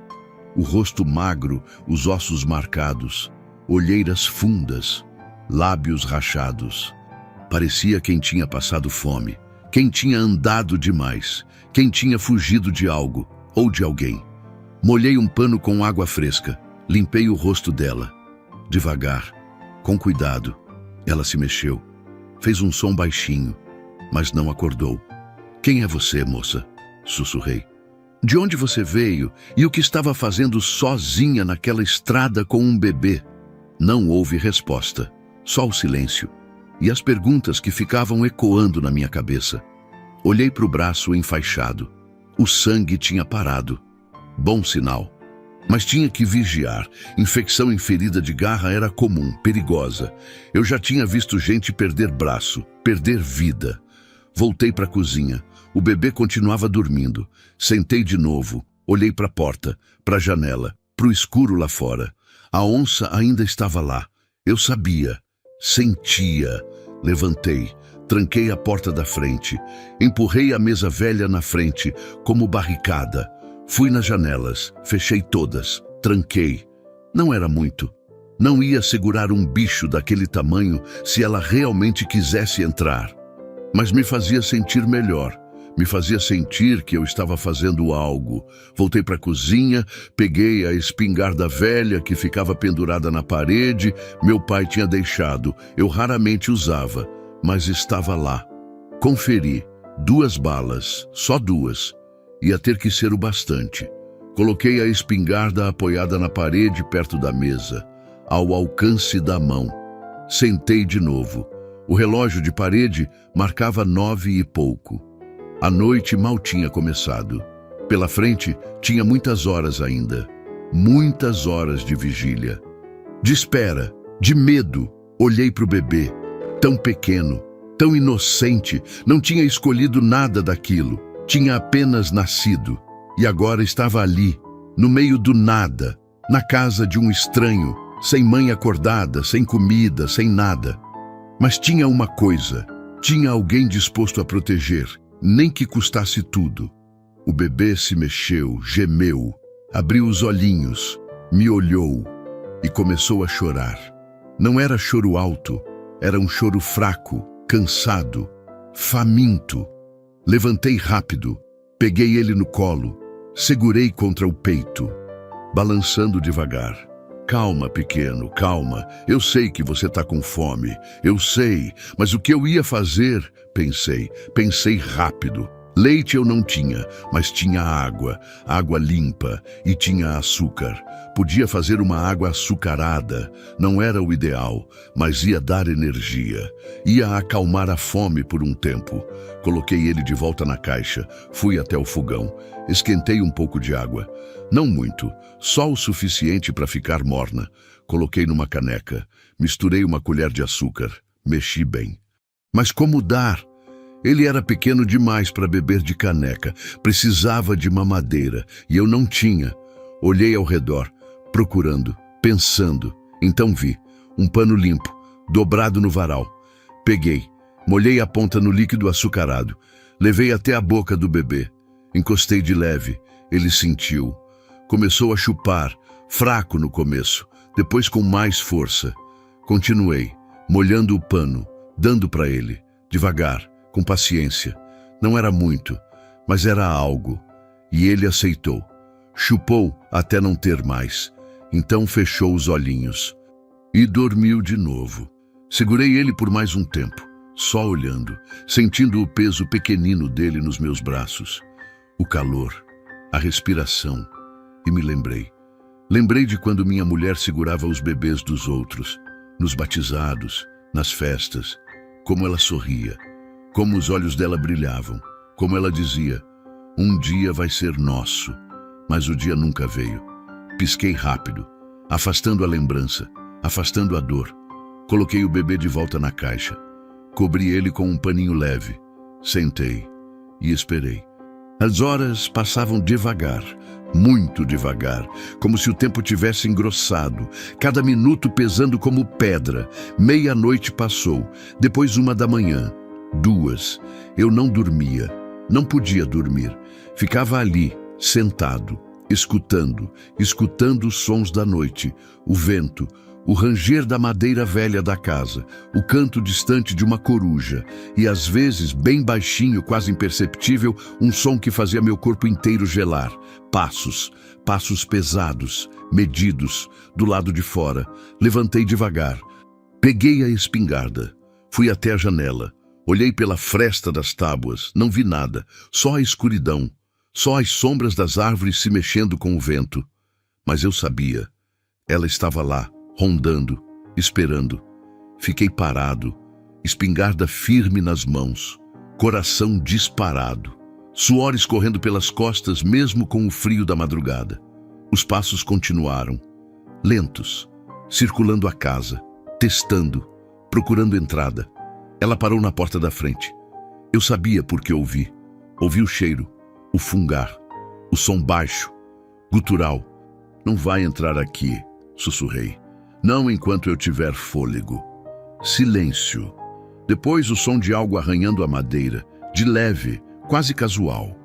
o rosto magro, os ossos marcados, olheiras fundas, lábios rachados. Parecia quem tinha passado fome, quem tinha andado demais, quem tinha fugido de algo ou de alguém. Molhei um pano com água fresca. Limpei o rosto dela. Devagar, com cuidado, ela se mexeu. Fez um som baixinho, mas não acordou. Quem é você, moça? Sussurrei. De onde você veio e o que estava fazendo sozinha naquela estrada com um bebê? Não houve resposta, só o silêncio e as perguntas que ficavam ecoando na minha cabeça. Olhei para o braço enfaixado. O sangue tinha parado. Bom sinal. Mas tinha que vigiar. Infecção em ferida de garra era comum, perigosa. Eu já tinha visto gente perder braço, perder vida. Voltei para a cozinha. O bebê continuava dormindo. Sentei de novo. Olhei para a porta, para a janela, para o escuro lá fora. A onça ainda estava lá. Eu sabia. Sentia. Levantei. Tranquei a porta da frente. Empurrei a mesa velha na frente, como barricada. Fui nas janelas. Fechei todas. Tranquei. Não era muito. Não ia segurar um bicho daquele tamanho se ela realmente quisesse entrar. Mas me fazia sentir melhor. Me fazia sentir que eu estava fazendo algo. Voltei para a cozinha, peguei a espingarda velha que ficava pendurada na parede. Meu pai tinha deixado. Eu raramente usava, mas estava lá. Conferi. 2 balas, só 2. Ia ter que ser o bastante. Coloquei a espingarda apoiada na parede perto da mesa, ao alcance da mão. Sentei de novo. O relógio de parede marcava 9 e pouco. A noite mal tinha começado. Pela frente, tinha muitas horas ainda. Muitas horas de vigília. De espera, de medo, olhei para o bebê. Tão pequeno, tão inocente, não tinha escolhido nada daquilo. Tinha apenas nascido. E agora estava ali, no meio do nada, na casa de um estranho, sem mãe acordada, sem comida, sem nada. Mas tinha uma coisa, tinha alguém disposto a proteger, nem que custasse tudo. O bebê se mexeu, gemeu, abriu os olhinhos, me olhou e começou a chorar. Não era choro alto, era um choro fraco, cansado, faminto. Levantei rápido, peguei ele no colo, segurei contra o peito, balançando devagar. Calma, pequeno, calma. Eu sei que você está com fome. Eu sei, mas o que eu ia fazer? Pensei rápido. Leite eu não tinha, mas tinha água limpa e tinha açúcar. Podia fazer uma água açucarada. Não era o ideal, mas ia dar energia. Ia acalmar a fome por um tempo. Coloquei ele de volta na caixa, fui até o fogão. Esquentei um pouco de água. Não muito, só o suficiente para ficar morna. Coloquei numa caneca, misturei uma colher de açúcar, mexi bem. Mas como dar? Ele era pequeno demais para beber de caneca, precisava de mamadeira e eu não tinha. Olhei ao redor, procurando, pensando. Então vi um pano limpo, dobrado no varal. Peguei, molhei a ponta no líquido açucarado, levei até a boca do bebê. Encostei de leve, ele sentiu. Começou a chupar, fraco no começo, depois com mais força. Continuei, molhando o pano, dando para ele, devagar, com paciência. Não era muito, mas era algo. E ele aceitou. Chupou até não ter mais. Então fechou os olhinhos. E dormiu de novo. Segurei ele por mais um tempo, só olhando, sentindo o peso pequenino dele nos meus braços. O calor, a respiração. E me lembrei. Lembrei de quando minha mulher segurava os bebês dos outros, nos batizados, nas festas. Como ela sorria. Como os olhos dela brilhavam, como ela dizia, um dia vai ser nosso, mas o dia nunca veio. Pisquei rápido, afastando a lembrança, afastando a dor. Coloquei o bebê de volta na caixa, cobri ele com um paninho leve, sentei e esperei. As horas passavam devagar, muito devagar, como se o tempo tivesse engrossado, cada minuto pesando como pedra. Meia-noite passou, depois 1 da manhã. 2. Eu não dormia, não podia dormir. Ficava ali, sentado, escutando os sons da noite, o vento, o ranger da madeira velha da casa, o canto distante de uma coruja e, às vezes, bem baixinho, quase imperceptível, um som que fazia meu corpo inteiro gelar. Passos pesados, medidos, do lado de fora. Levantei devagar. Peguei a espingarda. Fui até a janela. Olhei pela fresta das tábuas, não vi nada, só a escuridão, Só as sombras das árvores se mexendo com o vento. Mas eu sabia. Ela estava lá, rondando, esperando. Fiquei parado, espingarda firme nas mãos, coração disparado, suor escorrendo pelas costas mesmo com o frio da madrugada. Os passos continuaram, lentos, circulando a casa, testando, procurando entrada. Ela parou na porta da frente. Eu sabia porque ouvi. Ouvi o cheiro, o fungar, o som baixo, gutural. Não vai entrar aqui, sussurrei. Não enquanto eu tiver fôlego. Silêncio. Depois o som de algo arranhando a madeira, de leve, quase casual.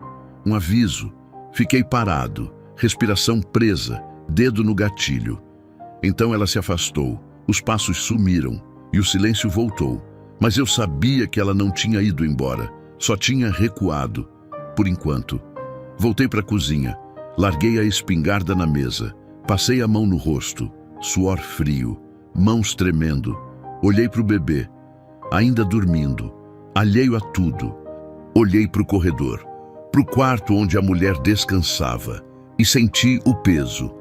Um aviso. Fiquei parado, respiração presa, dedo no gatilho. Então ela se afastou, os passos sumiram e o silêncio voltou. Mas eu sabia que ela não tinha ido embora, só tinha recuado, por enquanto. Voltei para a cozinha, larguei a espingarda na mesa, passei a mão no rosto, suor frio, mãos tremendo. Olhei para o bebê, ainda dormindo, alheio a tudo. Olhei para o corredor, para o quarto onde a mulher descansava, e senti o peso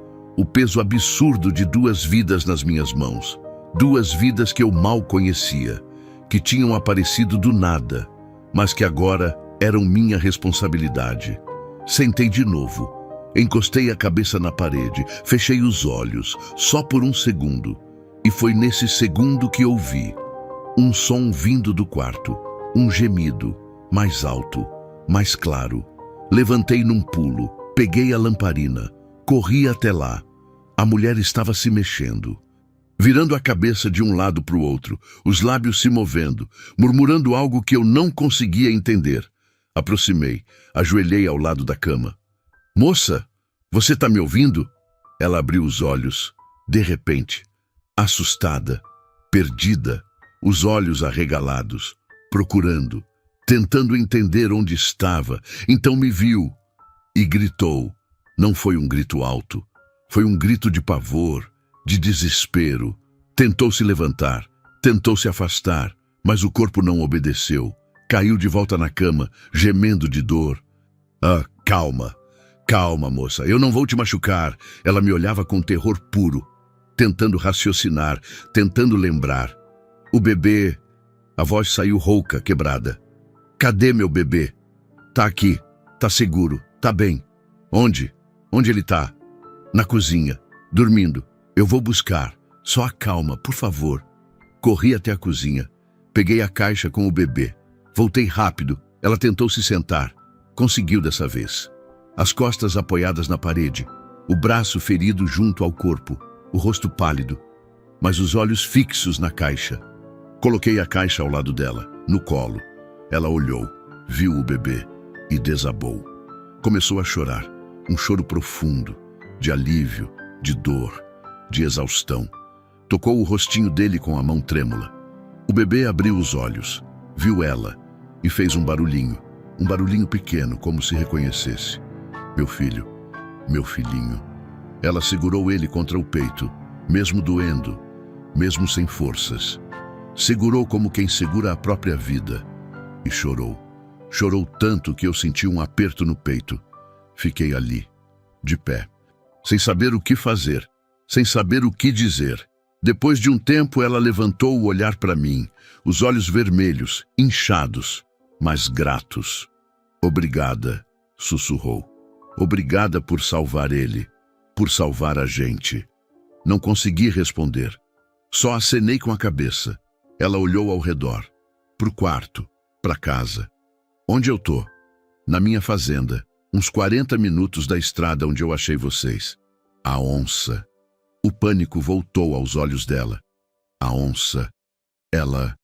absurdo de 2 vidas nas minhas mãos. 2 vidas que eu mal conhecia, que tinham aparecido do nada, mas que agora eram minha responsabilidade. Sentei de novo, encostei a cabeça na parede, fechei os olhos, só por um segundo. E foi nesse segundo que ouvi um som vindo do quarto, um gemido, mais alto, mais claro. Levantei num pulo, peguei a lamparina, corri até lá. A mulher estava se mexendo, virando a cabeça de um lado para o outro, os lábios se movendo, murmurando algo que eu não conseguia entender. Aproximei, ajoelhei ao lado da cama. Moça, você está me ouvindo? Ela abriu os olhos, de repente, assustada, perdida, os olhos arregalados, procurando, tentando entender onde estava. Então me viu e gritou. Não foi um grito alto, foi um grito de pavor, de desespero. Tentou se levantar, tentou se afastar, mas o corpo não obedeceu. Caiu de volta na cama, gemendo de dor. Ah, calma, calma, moça, eu não vou te machucar. Ela me olhava com terror puro, tentando raciocinar, tentando lembrar. O bebê... A voz saiu rouca, quebrada. Cadê meu bebê? Tá aqui, tá seguro, tá bem. Onde? Onde ele tá? Na cozinha, dormindo. Eu vou buscar. Só acalma, por favor. Corri até a cozinha. Peguei a caixa com o bebê. Voltei rápido. Ela tentou se sentar. Conseguiu dessa vez. As costas apoiadas na parede. O braço ferido junto ao corpo. O rosto pálido. Mas os olhos fixos na caixa. Coloquei a caixa ao lado dela, no colo. Ela olhou, viu o bebê e desabou. Começou a chorar. Um choro profundo, de alívio, de dor, de exaustão. Tocou o rostinho dele com a mão trêmula. O bebê abriu os olhos, viu ela e fez um barulhinho pequeno, como se reconhecesse. Meu filho, meu filhinho. Ela segurou ele contra o peito, mesmo doendo, mesmo sem forças. Segurou como quem segura a própria vida e chorou. Chorou tanto que eu senti um aperto no peito. Fiquei ali, de pé, sem saber o que fazer, sem saber o que dizer. Depois de um tempo, ela levantou o olhar para mim, os olhos vermelhos, inchados, mas gratos. Obrigada, sussurrou. Obrigada por salvar ele, por salvar a gente. Não consegui responder. Só acenei com a cabeça. Ela olhou ao redor, pro quarto, pra casa. Onde eu tô? Na minha fazenda, uns 40 minutos da estrada onde eu achei vocês. A onça. O pânico voltou aos olhos dela. A onça. Ela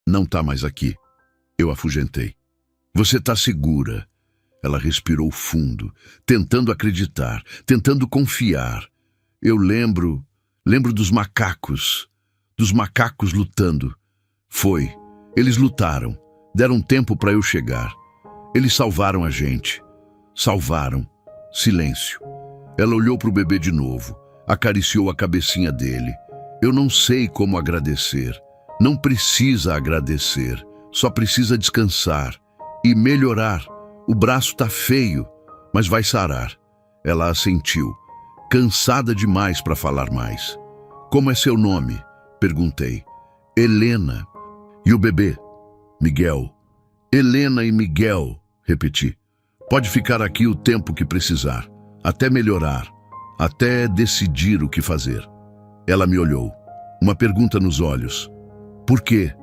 não tá mais aqui. Eu afugentei. Você tá segura. Ela respirou fundo, tentando acreditar, tentando confiar. Eu lembro dos macacos lutando. Foi. Eles lutaram. Deram tempo para eu chegar. Eles salvaram a gente. Salvaram. Silêncio. Ela olhou para o bebê de novo. Acariciou a cabecinha dele. Eu não sei como agradecer. Não precisa agradecer. Só precisa descansar. E melhorar. O braço tá feio. Mas vai sarar. Ela assentiu, cansada demais para falar mais. Como é seu nome? Perguntei. Helena. E o bebê? Miguel. Helena e Miguel, repeti. Pode ficar aqui o tempo que precisar, até melhorar, até decidir o que fazer. Ela me olhou, uma pergunta nos olhos. Por quê?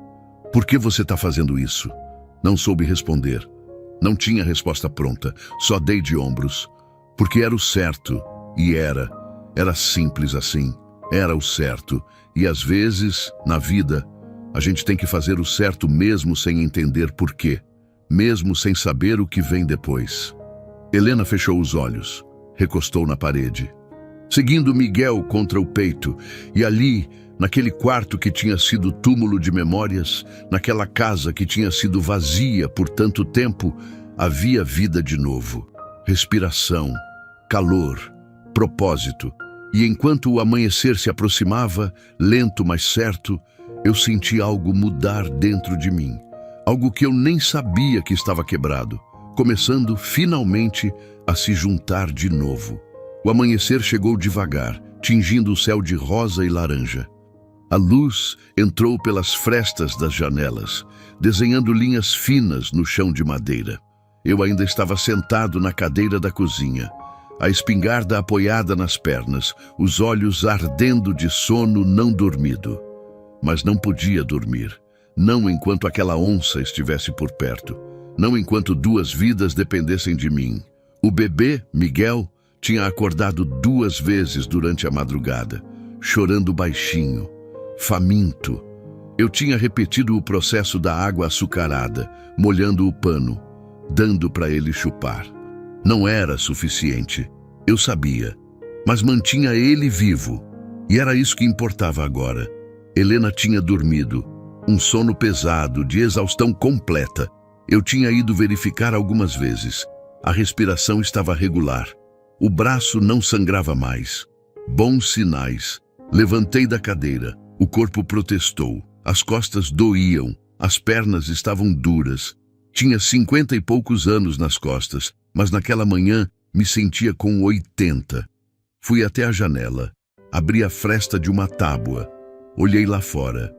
Por que você está fazendo isso? Não soube responder. Não tinha resposta pronta, só dei de ombros. Porque era o certo, e era. Era simples assim. Era o certo. E às vezes, na vida, a gente tem que fazer o certo mesmo sem entender por quê. Mesmo sem saber o que vem depois. Helena fechou os olhos, recostou na parede, seguindo Miguel contra o peito, e ali, naquele quarto que tinha sido túmulo de memórias, naquela casa que tinha sido vazia por tanto tempo, havia vida de novo. Respiração, calor, propósito, e enquanto o amanhecer se aproximava, lento mas certo, eu senti algo mudar dentro de mim. Algo que eu nem sabia que estava quebrado, começando finalmente a se juntar de novo. O amanhecer chegou devagar, tingindo o céu de rosa e laranja. A luz entrou pelas frestas das janelas, desenhando linhas finas no chão de madeira. Eu ainda estava sentado na cadeira da cozinha, a espingarda apoiada nas pernas, os olhos ardendo de sono não dormido. Mas não podia dormir. Não enquanto aquela onça estivesse por perto. Não enquanto 2 vidas dependessem de mim. O bebê, Miguel, tinha acordado 2 vezes durante a madrugada, chorando baixinho, faminto. Eu tinha repetido o processo da água açucarada, molhando o pano, dando para ele chupar. Não era suficiente, eu sabia, mas mantinha ele vivo. E era isso que importava agora. Helena tinha dormido. Um sono pesado, de exaustão completa. Eu tinha ido verificar algumas vezes. A respiração estava regular. O braço não sangrava mais. Bons sinais. Levantei da cadeira. O corpo protestou. As costas doíam. As pernas estavam duras. Tinha 50 e poucos anos nas costas, mas naquela manhã me sentia com 80. Fui até a janela. Abri a fresta de uma tábua. Olhei lá fora.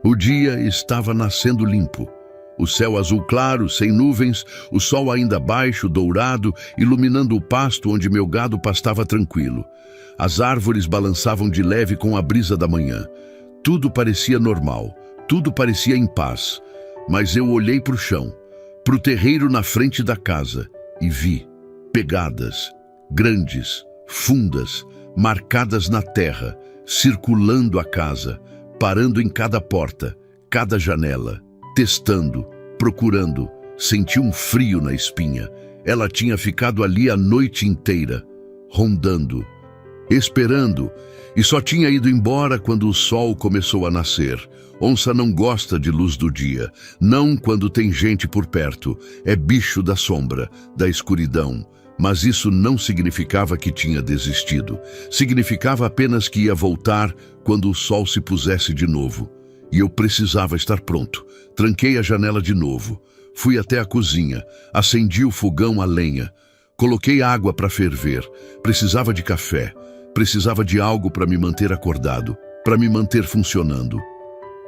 O dia estava nascendo limpo. O céu azul claro, sem nuvens, o sol ainda baixo, dourado, iluminando o pasto onde meu gado pastava tranquilo. As árvores balançavam de leve com a brisa da manhã. Tudo parecia normal, tudo parecia em paz. Mas eu olhei para o chão, para o terreiro na frente da casa, e vi pegadas, grandes, fundas, marcadas na terra, circulando a casa, parando em cada porta, cada janela, testando, procurando. Senti um frio na espinha. Ela tinha ficado ali a noite inteira, rondando, esperando, e só tinha ido embora quando o sol começou a nascer. Onça não gosta de luz do dia, não quando tem gente por perto. É bicho da sombra, da escuridão. Mas isso não significava que tinha desistido. Significava apenas que ia voltar quando o sol se pusesse de novo. E eu precisava estar pronto. Tranquei a janela de novo. Fui até a cozinha. Acendi o fogão a lenha. Coloquei água para ferver. Precisava de café. Precisava de algo para me manter acordado, para me manter funcionando.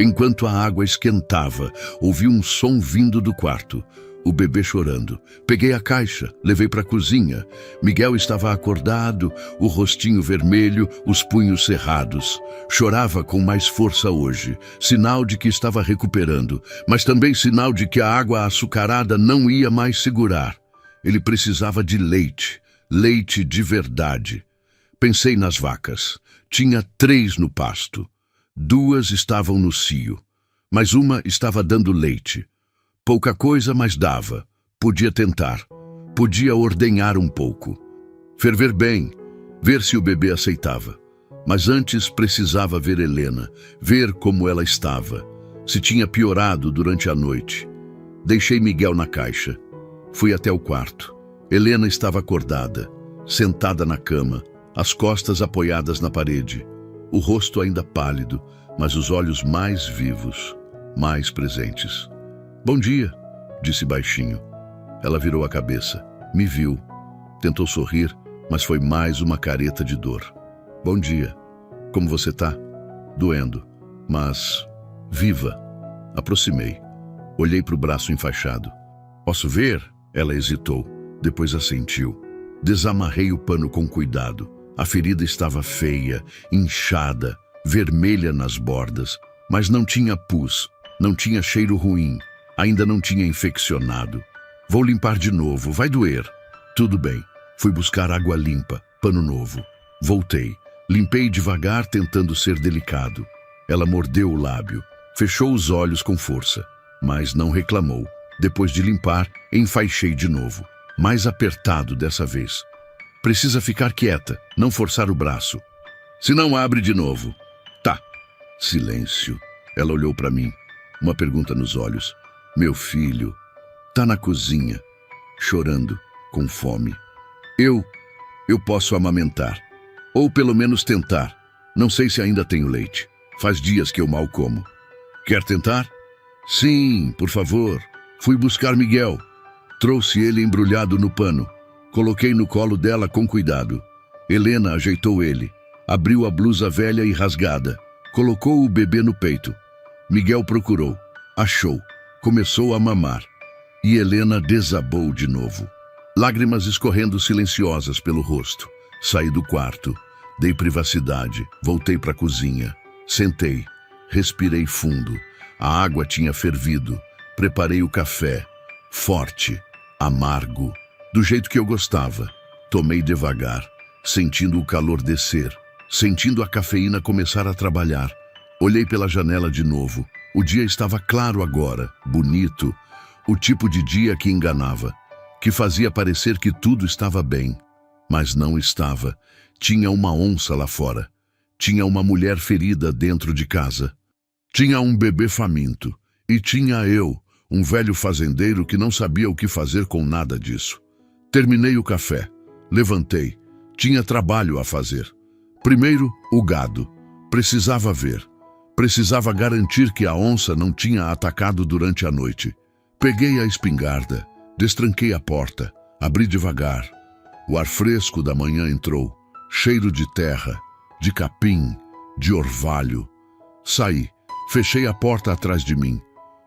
Enquanto a água esquentava, ouvi um som vindo do quarto. O bebê chorando. Peguei a caixa, levei para a cozinha. Miguel estava acordado, o rostinho vermelho, os punhos cerrados. Chorava com mais força hoje, sinal de que estava recuperando, mas também sinal de que a água açucarada não ia mais segurar. Ele precisava de leite, leite de verdade. Pensei nas vacas. Tinha 3 no pasto. 2 estavam no cio, mas uma estava dando leite. Pouca coisa, mas dava. Podia tentar. Podia ordenhar um pouco. Ferver bem, ver se o bebê aceitava. Mas antes precisava ver Helena, ver como ela estava, se tinha piorado durante a noite. Deixei Miguel na caixa. Fui até o quarto. Helena estava acordada, sentada na cama, as costas apoiadas na parede, o rosto ainda pálido, mas os olhos mais vivos, mais presentes. "Bom dia", disse baixinho. Ela virou a cabeça, me viu. Tentou sorrir, mas foi mais uma careta de dor. Bom dia. Como você tá? Doendo, mas viva. Aproximei. Olhei para o braço enfaixado. Posso ver? Ela hesitou, depois assentiu. Desamarrei o pano com cuidado. A ferida estava feia, inchada, vermelha nas bordas, mas não tinha pus, não tinha cheiro ruim, ainda não tinha infeccionado. Vou limpar de novo, vai doer. Tudo bem. Fui buscar água limpa, pano novo. Voltei. Limpei devagar, tentando ser delicado. Ela mordeu o lábio, fechou os olhos com força, mas não reclamou. Depois de limpar, enfaixei de novo, mais apertado dessa vez. Precisa ficar quieta, não forçar o braço. Se não abre de novo. Tá. Silêncio. Ela olhou para mim, uma pergunta nos olhos. Meu filho tá na cozinha, chorando, com fome. Eu posso amamentar. Ou pelo menos tentar. Não sei se ainda tenho leite. Faz dias que eu mal como. Quer tentar? Sim, por favor. Fui buscar Miguel. Trouxe ele embrulhado no pano. Coloquei no colo dela com cuidado. Helena ajeitou ele. Abriu a blusa velha e rasgada. Colocou o bebê no peito. Miguel procurou. Achou. Começou a mamar. E Helena desabou de novo. Lágrimas escorrendo silenciosas pelo rosto. Saí do quarto. Dei privacidade. Voltei para a cozinha. Sentei. Respirei fundo. A água tinha fervido. Preparei o café. Forte. Amargo. Do jeito que eu gostava. Tomei devagar. Sentindo o calor descer. Sentindo a cafeína começar a trabalhar. Olhei pela janela de novo. O dia estava claro agora. Bonito. O tipo de dia que enganava. Que fazia parecer que tudo estava bem. Mas não estava. Tinha uma onça lá fora. Tinha uma mulher ferida dentro de casa. Tinha um bebê faminto. E tinha eu, um velho fazendeiro que não sabia o que fazer com nada disso. Terminei o café. Levantei. Tinha trabalho a fazer. Primeiro, o gado. Precisava ver. Precisava garantir que a onça não tinha atacado durante a noite. Peguei a espingarda. Destranquei a porta. Abri devagar. O ar fresco da manhã entrou. Cheiro de terra, de capim, de orvalho. Saí. Fechei a porta atrás de mim.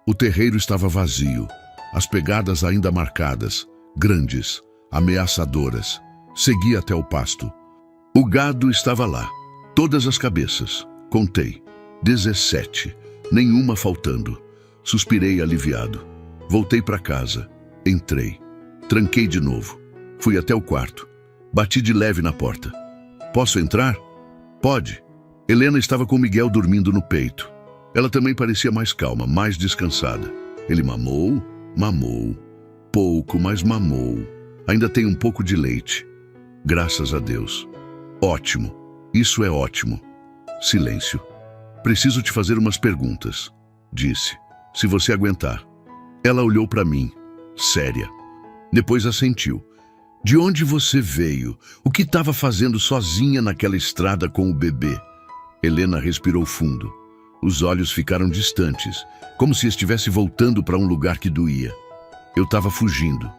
O terreiro estava vazio. As pegadas ainda marcadas, grandes, ameaçadoras. Segui até o pasto. O gado estava lá. Todas as cabeças. Contei. 17. Nenhuma faltando. Suspirei aliviado. Voltei para casa. Entrei. Tranquei de novo. Fui até o quarto. Bati de leve na porta. Posso entrar? Pode. Helena estava com Miguel dormindo no peito. Ela também parecia mais calma, mais descansada. Ele mamou, mamou. Pouco, mas mamou. Ainda tem um pouco de leite. Graças a Deus. Ótimo. Isso é ótimo. Silêncio. Preciso te fazer umas perguntas. Disse. Se você aguentar. Ela olhou para mim. Séria. Depois assentiu. De onde você veio? O que estava fazendo sozinha naquela estrada com o bebê? Helena respirou fundo. Os olhos ficaram distantes, como se estivesse voltando para um lugar que doía. Eu estava fugindo.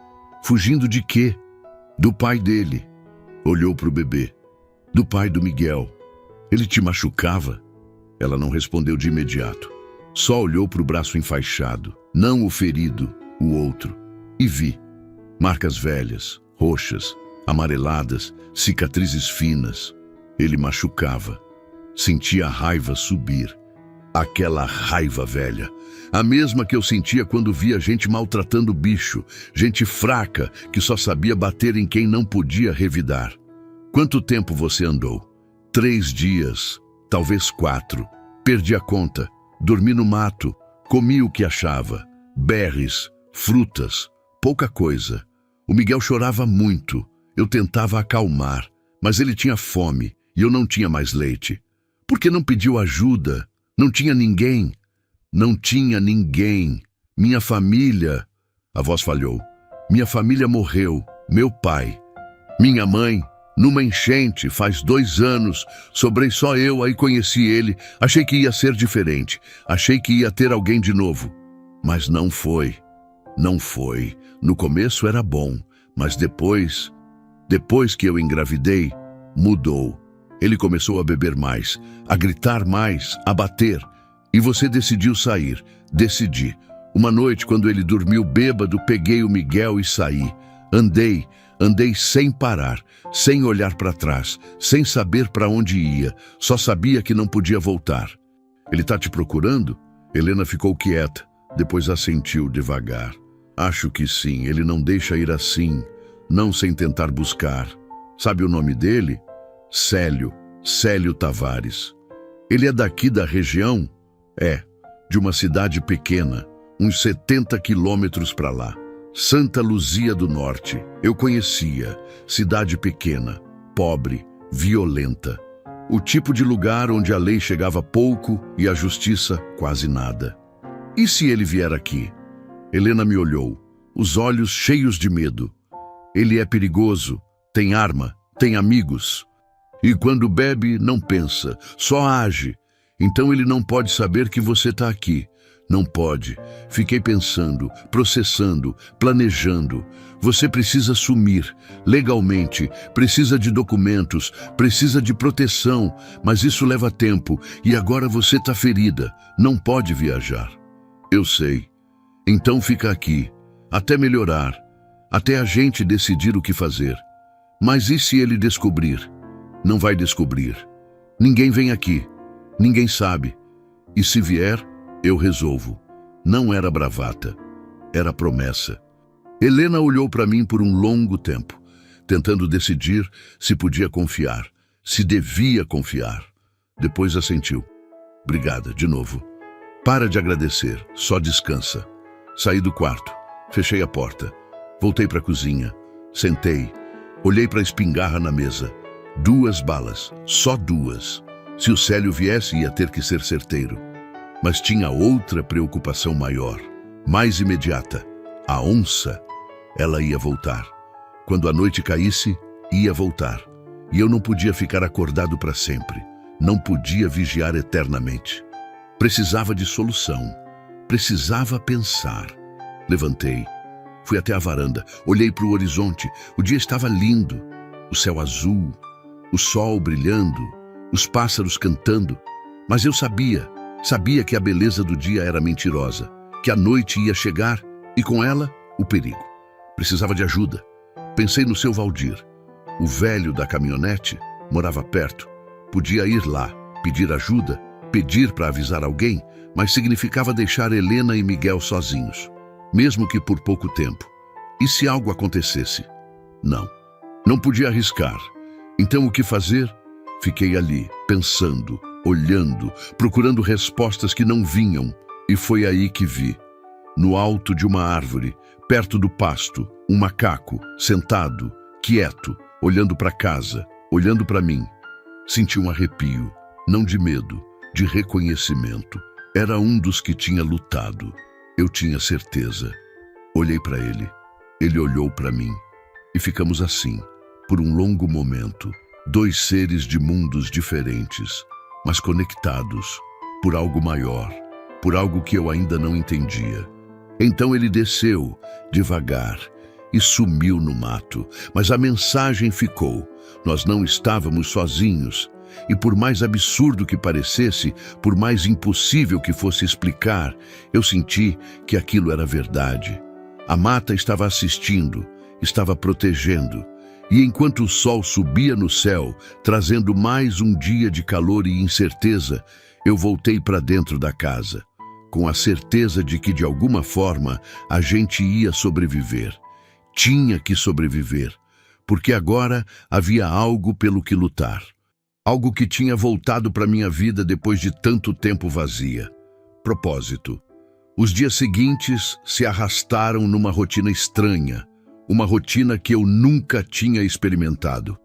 Fugindo de quê? Do pai dele. Olhou para o bebê. Do pai do Miguel. Ele te machucava? Ela não respondeu de imediato. Só olhou para o braço enfaixado, não o ferido, o outro. E vi. Marcas velhas, roxas, amareladas, cicatrizes finas. Ele machucava. Sentia a raiva subir. Aquela raiva velha. A mesma que eu sentia quando via gente maltratando bicho. Gente fraca que só sabia bater em quem não podia revidar. Quanto tempo você andou? 3 dias, talvez 4. Perdi a conta. Dormi no mato. Comi o que achava. Berres, frutas, pouca coisa. O Miguel chorava muito. Eu tentava acalmar, mas ele tinha fome e eu não tinha mais leite. Por que não pediu ajuda? Não tinha ninguém. Não tinha ninguém. Minha família... A voz falhou. Minha família morreu. Meu pai. Minha mãe, numa enchente, faz 2 anos. Sobrei só eu, aí conheci ele. Achei que ia ser diferente. Achei que ia ter alguém de novo. Mas não foi. Não foi. No começo era bom, mas depois... Depois que eu engravidei, mudou. Ele começou a beber mais, a gritar mais, a bater. E você decidiu sair. Decidi. Uma noite, quando ele dormiu bêbado, peguei o Miguel e saí. Andei sem parar, sem olhar para trás, sem saber para onde ia. Só sabia que não podia voltar. Ele tá te procurando? Helena ficou quieta, depois assentiu devagar. Acho que sim, ele não deixa ir assim, não sem tentar buscar. Sabe o nome dele? Célio Tavares. Ele é daqui da região? É, de uma cidade pequena, uns 70 quilômetros para lá. Santa Luzia do Norte. Eu conhecia. Cidade pequena, pobre, violenta. O tipo de lugar onde a lei chegava pouco e a justiça quase nada. E se ele vier aqui? Helena me olhou, os olhos cheios de medo. Ele é perigoso, tem arma, tem amigos. E quando bebe, não pensa, só age. Então ele não pode saber que você está aqui. Não pode. Fiquei pensando, processando, planejando. Você precisa sumir, legalmente, precisa de documentos, precisa de proteção, mas isso leva tempo e agora você está ferida, não pode viajar. Eu sei. Então fica aqui, até melhorar, até a gente decidir o que fazer. Mas e se ele descobrir? Não vai descobrir. Ninguém vem aqui, ninguém sabe. E se vier, eu resolvo. Não era bravata, era promessa. Helena olhou para mim por um longo tempo, tentando decidir se podia confiar, se devia confiar. Depois assentiu. Obrigada, de novo. Para de agradecer, só descansa. Saí do quarto, fechei a porta, voltei para a cozinha, sentei, olhei para a espingarra na mesa. 2 balas, só 2. Se o Célio viesse, ia ter que ser certeiro. Mas tinha outra preocupação maior, mais imediata. A onça, ela ia voltar. Quando a noite caísse, ia voltar. E eu não podia ficar acordado para sempre. Não podia vigiar eternamente. Precisava de solução. Precisava pensar. Levantei. Fui até a varanda. Olhei para o horizonte. O dia estava lindo. O céu azul. O sol brilhando. Os pássaros cantando. Mas eu sabia que a beleza do dia era mentirosa, que a noite ia chegar e com ela o perigo. Precisava de ajuda. Pensei no seu Valdir. O velho da caminhonete morava perto. Podia ir lá, pedir ajuda, pedir para avisar alguém, mas significava deixar Helena e Miguel sozinhos, mesmo que por pouco tempo. E se algo acontecesse? Não podia arriscar. Então o que fazer? Fiquei ali, pensando, olhando, procurando respostas que não vinham. E foi aí que vi, no alto de uma árvore, perto do pasto, um macaco, sentado, quieto, olhando para casa, olhando para mim. Senti um arrepio, não de medo, de reconhecimento. Era um dos que tinha lutado. Eu tinha certeza. Olhei para ele. Ele olhou para mim. E ficamos assim, por um longo momento. 2 seres de mundos diferentes, mas conectados por algo maior, por algo que eu ainda não entendia. Então ele desceu, devagar, e sumiu no mato. Mas a mensagem ficou. Nós não estávamos sozinhos. E por mais absurdo que parecesse, por mais impossível que fosse explicar, eu senti que aquilo era verdade. A mata estava assistindo, estava protegendo. E enquanto o sol subia no céu, trazendo mais um dia de calor e incerteza, eu voltei para dentro da casa, com a certeza de que de alguma forma a gente ia sobreviver. Tinha que sobreviver, porque agora havia algo pelo que lutar. Algo que tinha voltado para minha vida depois de tanto tempo vazia. Propósito. Os dias seguintes se arrastaram numa rotina estranha, uma rotina que eu nunca tinha experimentado.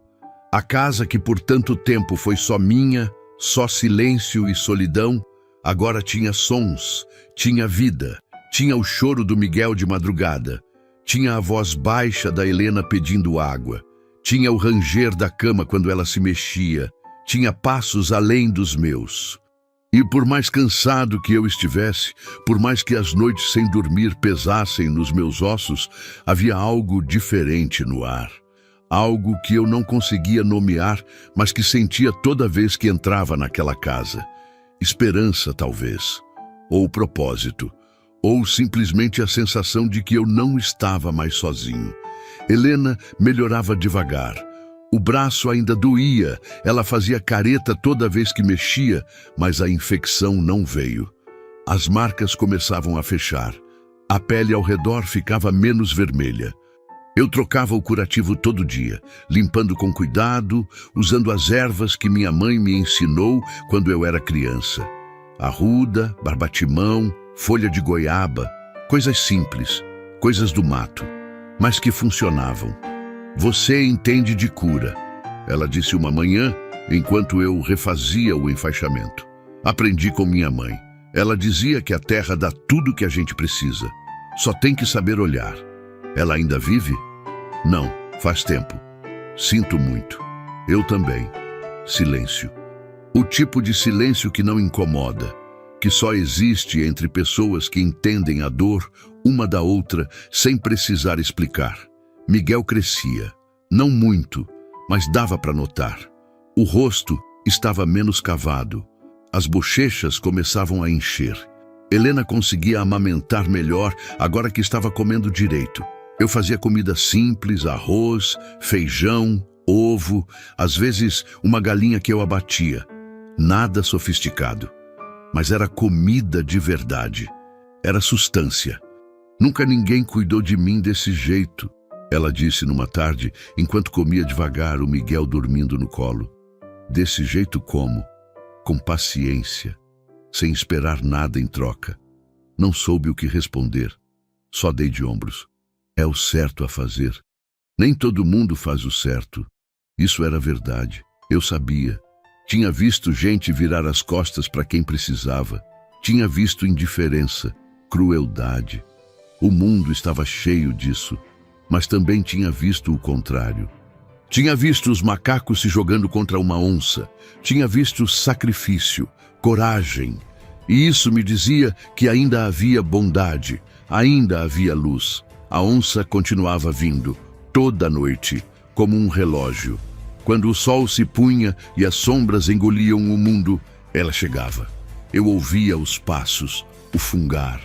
A casa que por tanto tempo foi só minha, só silêncio e solidão, agora tinha sons, tinha vida, tinha o choro do Miguel de madrugada, tinha a voz baixa da Helena pedindo água, tinha o ranger da cama quando ela se mexia, tinha passos além dos meus. E por mais cansado que eu estivesse, por mais que as noites sem dormir pesassem nos meus ossos, havia algo diferente no ar. Algo que eu não conseguia nomear, mas que sentia toda vez que entrava naquela casa. Esperança, talvez. Ou propósito. Ou simplesmente a sensação de que eu não estava mais sozinho. Helena melhorava devagar. O braço ainda doía, ela fazia careta toda vez que mexia, mas a infecção não veio. As marcas começavam a fechar. A pele ao redor ficava menos vermelha. Eu trocava o curativo todo dia, limpando com cuidado, usando as ervas que minha mãe me ensinou quando eu era criança. Arruda, barbatimão, folha de goiaba, coisas simples, coisas do mato, mas que funcionavam. Você entende de cura, ela disse uma manhã, enquanto eu refazia o enfaixamento. Aprendi com minha mãe. Ela dizia que a terra dá tudo o que a gente precisa. Só tem que saber olhar. Ela ainda vive? Não, faz tempo. Sinto muito. Eu também. Silêncio. O tipo de silêncio que não incomoda, que só existe entre pessoas que entendem a dor uma da outra sem precisar explicar. Miguel crescia. Não muito, mas dava para notar. O rosto estava menos cavado. As bochechas começavam a encher. Helena conseguia amamentar melhor agora que estava comendo direito. Eu fazia comida simples, arroz, feijão, ovo, às vezes uma galinha que eu abatia. Nada sofisticado. Mas era comida de verdade. Era sustância. Nunca ninguém cuidou de mim desse jeito, ela disse numa tarde, enquanto comia devagar, o Miguel dormindo no colo. Desse jeito como? Com paciência, sem esperar nada em troca. Não soube o que responder. Só dei de ombros. É o certo a fazer. Nem todo mundo faz o certo. Isso era verdade. Eu sabia. Tinha visto gente virar as costas para quem precisava. Tinha visto indiferença, crueldade. O mundo estava cheio disso. Mas também tinha visto o contrário. Tinha visto os macacos se jogando contra uma onça. Tinha visto sacrifício, coragem. E isso me dizia que ainda havia bondade, ainda havia luz. A onça continuava vindo, toda noite, como um relógio. Quando o sol se punha e as sombras engoliam o mundo, ela chegava. Eu ouvia os passos, o fungar,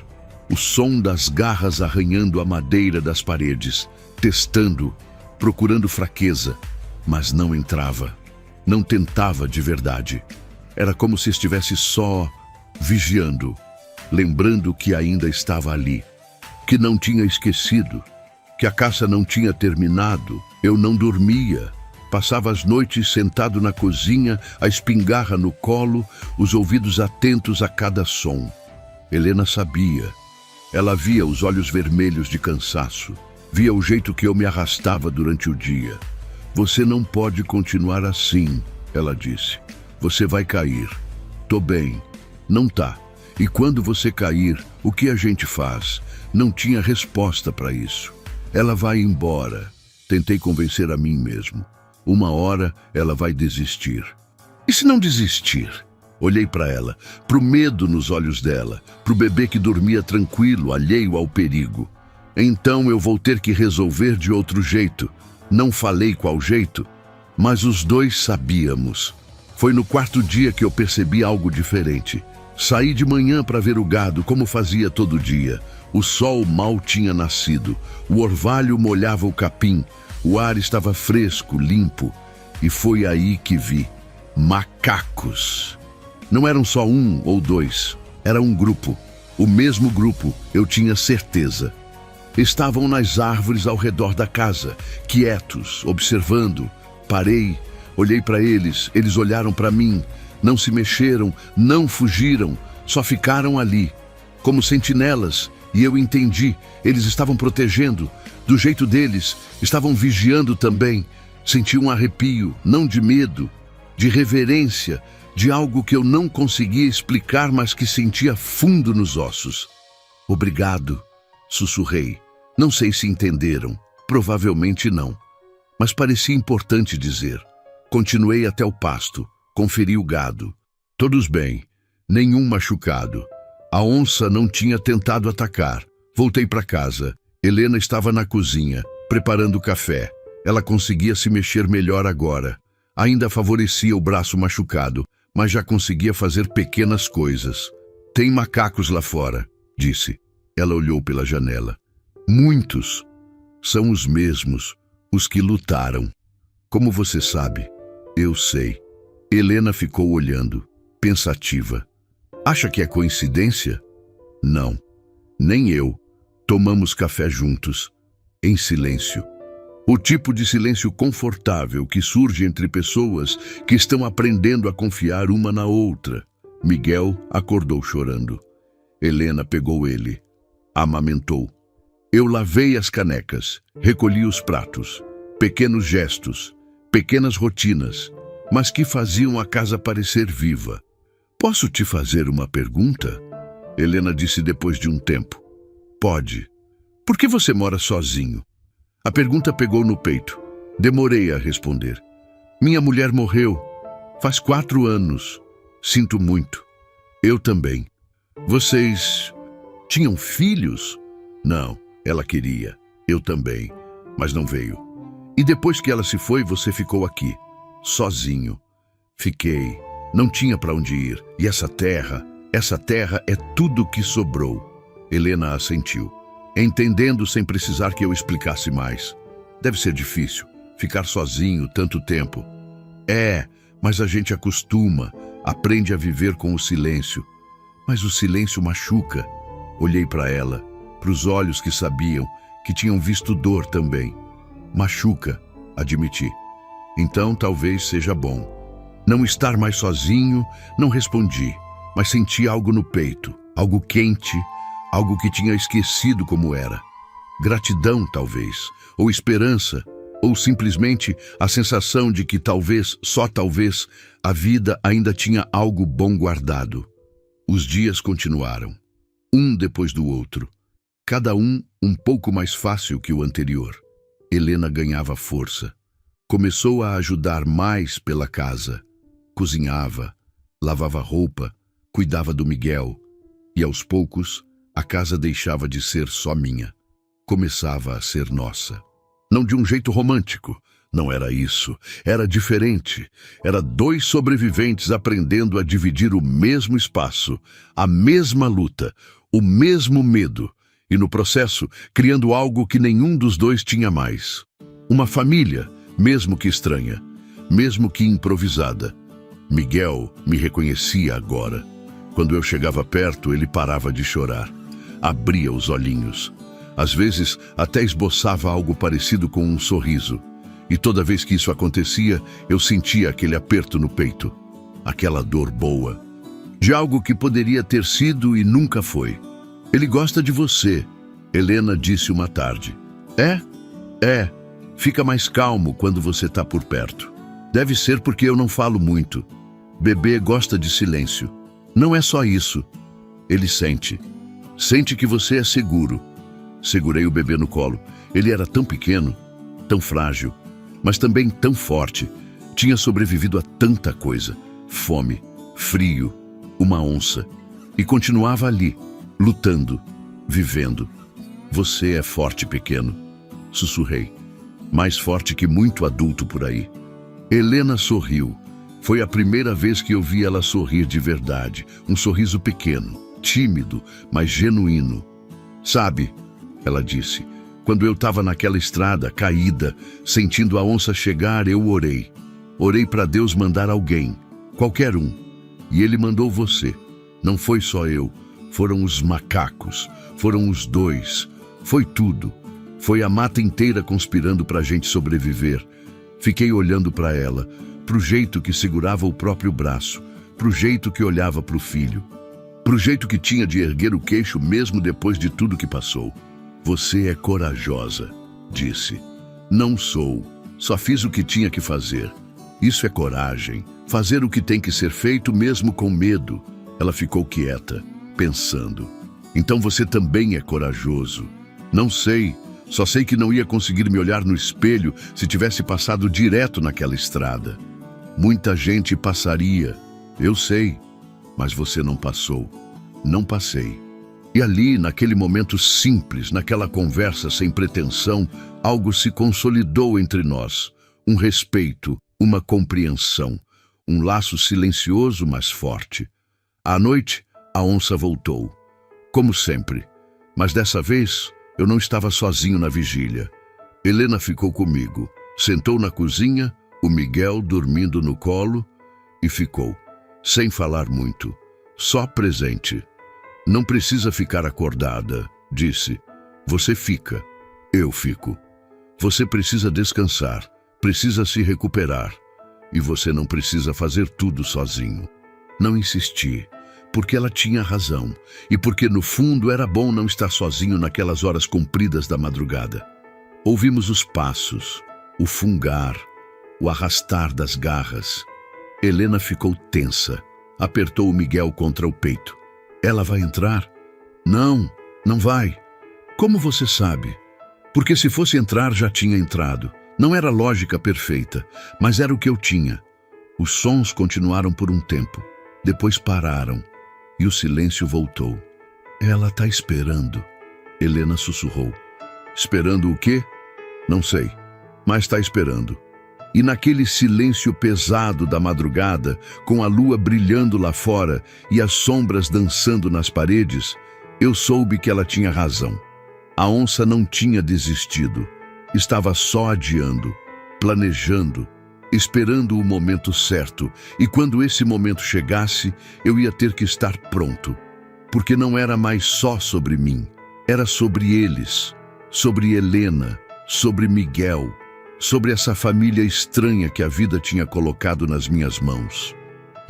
o som das garras arranhando a madeira das paredes, testando, procurando fraqueza, mas não entrava, não tentava de verdade. Era como se estivesse só vigiando, lembrando que ainda estava ali, que não tinha esquecido, que a caça não tinha terminado. Eu não dormia. Passava as noites sentado na cozinha, a espingarra no colo, os ouvidos atentos a cada som. Helena sabia. Ela via os olhos vermelhos de cansaço. Via o jeito que eu me arrastava durante o dia. Você não pode continuar assim, ela disse. Você vai cair. Tô bem. Não tá. E quando você cair, o que a gente faz? Não tinha resposta para isso. Ela vai embora. Tentei convencer a mim mesmo. Uma hora ela vai desistir. E se não desistir? Olhei para ela, pro medo nos olhos dela, pro bebê que dormia tranquilo, alheio ao perigo. Então eu vou ter que resolver de outro jeito. Não falei qual jeito, mas os dois sabíamos. Foi no quarto dia que eu percebi algo diferente. Saí de manhã para ver o gado, como fazia todo dia. O sol mal tinha nascido, o orvalho molhava o capim, o ar estava fresco, limpo. E foi aí que vi macacos. Não eram só um ou dois, era um grupo. O mesmo grupo, eu tinha certeza. Estavam nas árvores ao redor da casa, quietos, observando. Parei, olhei para eles, eles olharam para mim. Não se mexeram, não fugiram, só ficaram ali, como sentinelas. E eu entendi, eles estavam protegendo, do jeito deles, estavam vigiando também. Senti um arrepio, não de medo, de reverência, de algo que eu não conseguia explicar, mas que sentia fundo nos ossos. Obrigado, sussurrei. Não sei se entenderam, provavelmente não, mas parecia importante dizer. Continuei até o pasto, conferi o gado. Todos bem, nenhum machucado. A onça não tinha tentado atacar. Voltei para casa. Helena estava na cozinha, preparando café. Ela conseguia se mexer melhor agora. Ainda favorecia o braço machucado, mas já conseguia fazer pequenas coisas. Tem macacos lá fora, disse. Ela olhou pela janela. Muitos. São os mesmos, os que lutaram. Como você sabe? Eu sei. Helena ficou olhando, pensativa. Acha que é coincidência? Não. Nem eu. Tomamos café juntos, em silêncio. O tipo de silêncio confortável que surge entre pessoas que estão aprendendo a confiar uma na outra. Miguel acordou chorando. Helena pegou ele, amamentou. Eu lavei as canecas, recolhi os pratos. Pequenos gestos, pequenas rotinas, mas que faziam a casa parecer viva. Posso te fazer uma pergunta? Helena disse depois de um tempo. Pode. Por que você mora sozinho? A pergunta pegou no peito. Demorei a responder. Minha mulher morreu. Faz 4 anos. Sinto muito. Eu também. Vocês tinham filhos? Não, ela queria. Eu também, mas não veio. E depois que ela se foi, você ficou aqui, sozinho. Fiquei. Não tinha para onde ir. E essa terra é tudo que sobrou. Helena assentiu, entendendo sem precisar que eu explicasse mais. Deve ser difícil, ficar sozinho tanto tempo. É, mas a gente acostuma, aprende a viver com o silêncio. Mas o silêncio machuca. Olhei para ela, para os olhos que sabiam, que tinham visto dor também. Machuca, admiti. Então talvez seja bom. Não estar mais sozinho, não respondi, mas senti algo no peito, algo quente, algo que tinha esquecido como era. Gratidão, talvez, ou esperança, ou simplesmente a sensação de que talvez, só talvez, a vida ainda tinha algo bom guardado. Os dias continuaram, um depois do outro, cada um pouco mais fácil que o anterior. Helena ganhava força. Começou a ajudar mais pela casa. Cozinhava, lavava roupa, cuidava do Miguel. E aos poucos, a casa deixava de ser só minha. Começava a ser nossa. Não de um jeito romântico. Não era isso. Era diferente. Era 2 sobreviventes aprendendo a dividir o mesmo espaço, a mesma luta, o mesmo medo. E no processo, criando algo que nenhum dos 2 tinha mais. Uma família, mesmo que estranha, mesmo que improvisada. Miguel me reconhecia agora. Quando eu chegava perto, ele parava de chorar. Abria os olhinhos. Às vezes, até esboçava algo parecido com um sorriso. E toda vez que isso acontecia, eu sentia aquele aperto no peito. Aquela dor boa. De algo que poderia ter sido e nunca foi. Ele gosta de você, Helena disse uma tarde. É. Fica mais calmo quando você está por perto. Deve ser porque eu não falo muito. Bebê gosta de silêncio. Não é só isso. Ele sente. Sente que você é seguro. Segurei o bebê no colo. Ele era tão pequeno, tão frágil, mas também tão forte. Tinha sobrevivido a tanta coisa. Fome, frio, uma onça. E continuava ali, lutando, vivendo. Você é forte, pequeno. Sussurrei. Mais forte que muito adulto por aí. Helena sorriu. Foi a primeira vez que eu vi ela sorrir de verdade. Um sorriso pequeno, tímido, mas genuíno. Sabe, ela disse, quando eu estava naquela estrada, caída, sentindo a onça chegar, eu orei. Orei para Deus mandar alguém, qualquer um. E Ele mandou você. Não foi só eu. Foram os macacos. Foram os 2. Foi tudo. Foi a mata inteira conspirando para a gente sobreviver. Fiquei olhando para ela, pro jeito que segurava o próprio braço, pro jeito que olhava pro filho, pro jeito que tinha de erguer o queixo mesmo depois de tudo que passou. Você é corajosa, disse. Não sou. Só fiz o que tinha que fazer. Isso é coragem. Fazer o que tem que ser feito mesmo com medo. Ela ficou quieta, pensando. Então você também é corajoso. Não sei. Só sei que não ia conseguir me olhar no espelho se tivesse passado direto naquela estrada. Muita gente passaria, eu sei, mas você não passou. Não passei. E ali, naquele momento simples, naquela conversa sem pretensão, algo se consolidou entre nós, um respeito, uma compreensão, um laço silencioso, mas forte. À noite, a onça voltou, como sempre, mas dessa vez eu não estava sozinho na vigília. Helena ficou comigo, sentou na cozinha, o Miguel dormindo no colo, e ficou, sem falar muito, só presente. Não precisa ficar acordada, disse. Você fica, eu fico. Você precisa descansar, precisa se recuperar. E você não precisa fazer tudo sozinho. Não insisti, porque ela tinha razão, e porque no fundo era bom não estar sozinho naquelas horas compridas da madrugada. Ouvimos os passos, o fungar, o arrastar das garras. Helena ficou tensa, apertou o Miguel contra o peito. Ela vai entrar? Não, não vai. Como você sabe? Porque se fosse entrar, já tinha entrado. Não era lógica perfeita, mas era o que eu tinha. Os sons continuaram por um tempo, depois pararam, e o silêncio voltou. Ela está esperando, Helena sussurrou. Esperando o quê? Não sei, mas está esperando. E naquele silêncio pesado da madrugada, com a lua brilhando lá fora e as sombras dançando nas paredes, eu soube que ela tinha razão. A onça não tinha desistido. Estava só adiando, planejando, esperando o momento certo, e quando esse momento chegasse, eu ia ter que estar pronto. Porque não era mais só sobre mim, era sobre eles, sobre Helena, sobre Miguel, sobre essa família estranha que a vida tinha colocado nas minhas mãos.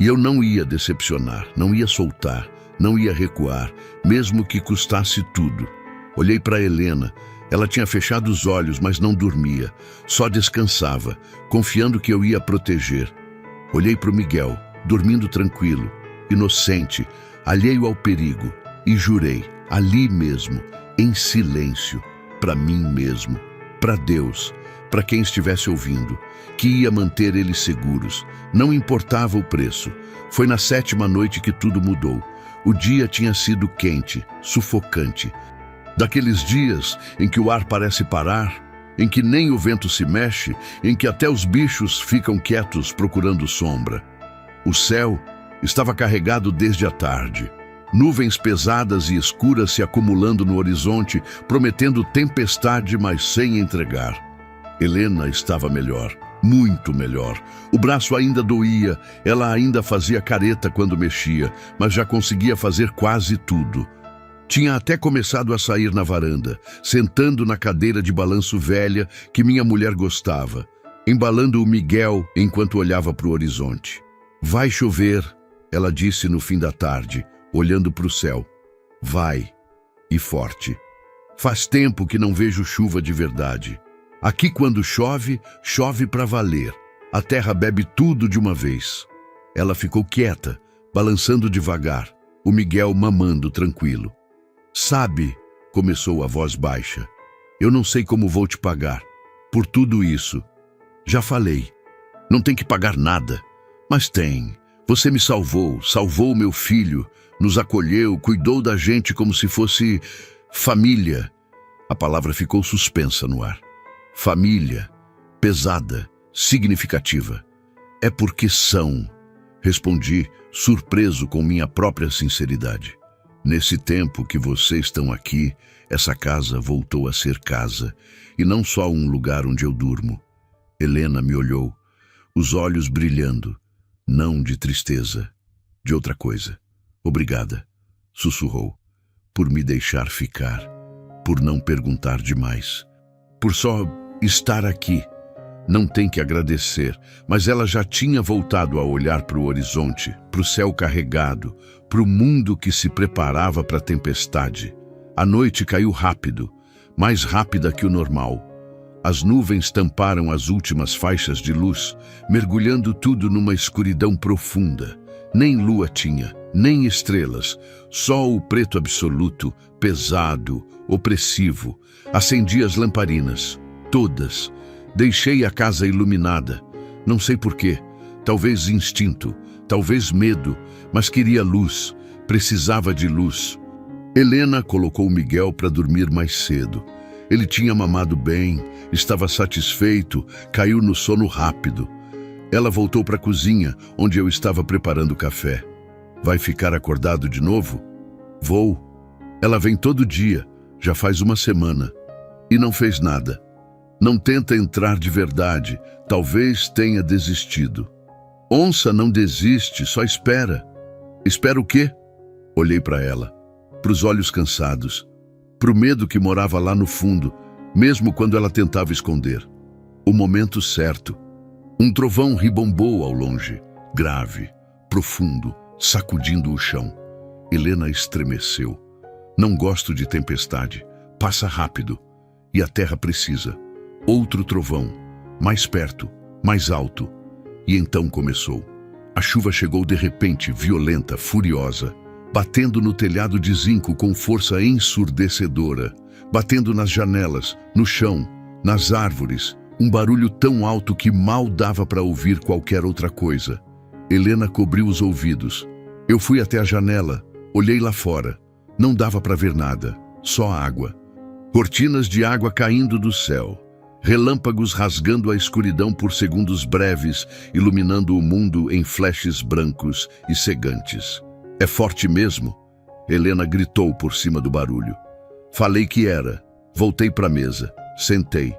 E eu não ia decepcionar, não ia soltar, não ia recuar, mesmo que custasse tudo. Olhei para Helena. Ela tinha fechado os olhos, mas não dormia, só descansava, confiando que eu ia proteger. Olhei para o Miguel, dormindo tranquilo, inocente, alheio ao perigo, e jurei, ali mesmo, em silêncio, para mim mesmo, para Deus, para quem estivesse ouvindo, que ia manter eles seguros, não importava o preço. Foi na 7ª noite que tudo mudou. O dia tinha sido quente, sufocante, daqueles dias em que o ar parece parar, em que nem o vento se mexe, em que até os bichos ficam quietos procurando sombra. O céu estava carregado desde a tarde. Nuvens pesadas e escuras se acumulando no horizonte, prometendo tempestade, mas sem entregar. Helena estava melhor, muito melhor. O braço ainda doía, ela ainda fazia careta quando mexia, mas já conseguia fazer quase tudo. Tinha até começado a sair na varanda, sentando na cadeira de balanço velha que minha mulher gostava, embalando o Miguel enquanto olhava para o horizonte. Vai chover, ela disse no fim da tarde, olhando para o céu. Vai, e forte. Faz tempo que não vejo chuva de verdade. Aqui quando chove, chove para valer. A terra bebe tudo de uma vez. Ela ficou quieta, balançando devagar, o Miguel mamando tranquilo. Sabe, começou a voz baixa, eu não sei como vou te pagar por tudo isso. Já falei, não tem que pagar nada, mas tem. Você me salvou, salvou meu filho, nos acolheu, cuidou da gente como se fosse família. A palavra ficou suspensa no ar. Família, pesada, significativa. É porque são, respondi, surpreso com minha própria sinceridade. Nesse tempo que vocês estão aqui, essa casa voltou a ser casa, e não só um lugar onde eu durmo. Helena me olhou, os olhos brilhando, não de tristeza, de outra coisa. Obrigada, sussurrou, por me deixar ficar, por não perguntar demais, por só estar aqui. Não tem que agradecer, mas ela já tinha voltado a olhar para o horizonte, para o céu carregado, para o mundo que se preparava para a tempestade. A noite caiu rápido, mais rápida que o normal. As nuvens tamparam as últimas faixas de luz, mergulhando tudo numa escuridão profunda. Nem lua tinha, nem estrelas, só o preto absoluto, pesado, opressivo. Acendi as lamparinas, todas. Deixei a casa iluminada. Não sei porquê, talvez instinto, talvez medo, mas queria luz, precisava de luz. Helena colocou Miguel para dormir mais cedo. Ele tinha mamado bem, estava satisfeito, caiu no sono rápido. Ela voltou para a cozinha, onde eu estava preparando café. Vai ficar acordado de novo? Vou. Ela vem todo dia, já faz uma semana. E não fez nada. Não tenta entrar de verdade, talvez tenha desistido. Onça não desiste, só espera. Espera o quê? Olhei para ela, para os olhos cansados, para o medo que morava lá no fundo, mesmo quando ela tentava esconder. O momento certo. Um trovão ribombou ao longe, grave, profundo, sacudindo o chão. Helena estremeceu. Não gosto de tempestade. Passa rápido. E a terra precisa. Outro trovão, mais perto, mais alto. E então começou. A chuva chegou de repente, violenta, furiosa, batendo no telhado de zinco com força ensurdecedora, batendo nas janelas, no chão, nas árvores, um barulho tão alto que mal dava para ouvir qualquer outra coisa. Helena cobriu os ouvidos. Eu fui até a janela, olhei lá fora. Não dava para ver nada, só água. Cortinas de água caindo do céu. Relâmpagos rasgando a escuridão por segundos breves, iluminando o mundo em flashes brancos e cegantes. É forte mesmo? Helena gritou por cima do barulho. Falei que era. Voltei para a mesa. Sentei.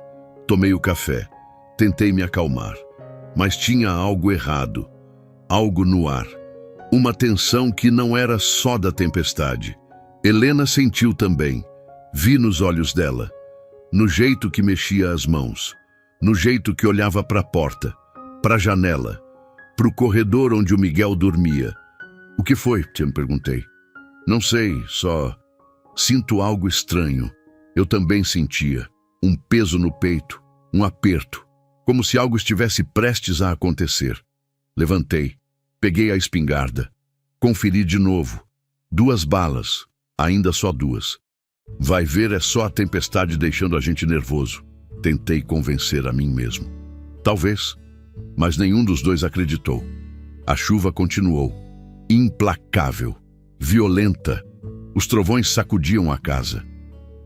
Tomei o café. Tentei me acalmar. Mas tinha algo errado. Algo no ar. Uma tensão que não era só da tempestade. Helena sentiu também. Vi nos olhos dela. No jeito que mexia as mãos, no jeito que olhava para a porta, para a janela, para o corredor onde o Miguel dormia. O que foi? Me perguntei. Não sei, só sinto algo estranho. Eu também sentia um peso no peito, um aperto, como se algo estivesse prestes a acontecer. Levantei, peguei a espingarda, conferi de novo. 2 balas, ainda só 2. Vai ver, é só a tempestade deixando a gente nervoso. Tentei convencer a mim mesmo. Talvez, mas nenhum dos dois acreditou. A chuva continuou, implacável, violenta. Os trovões sacudiam a casa.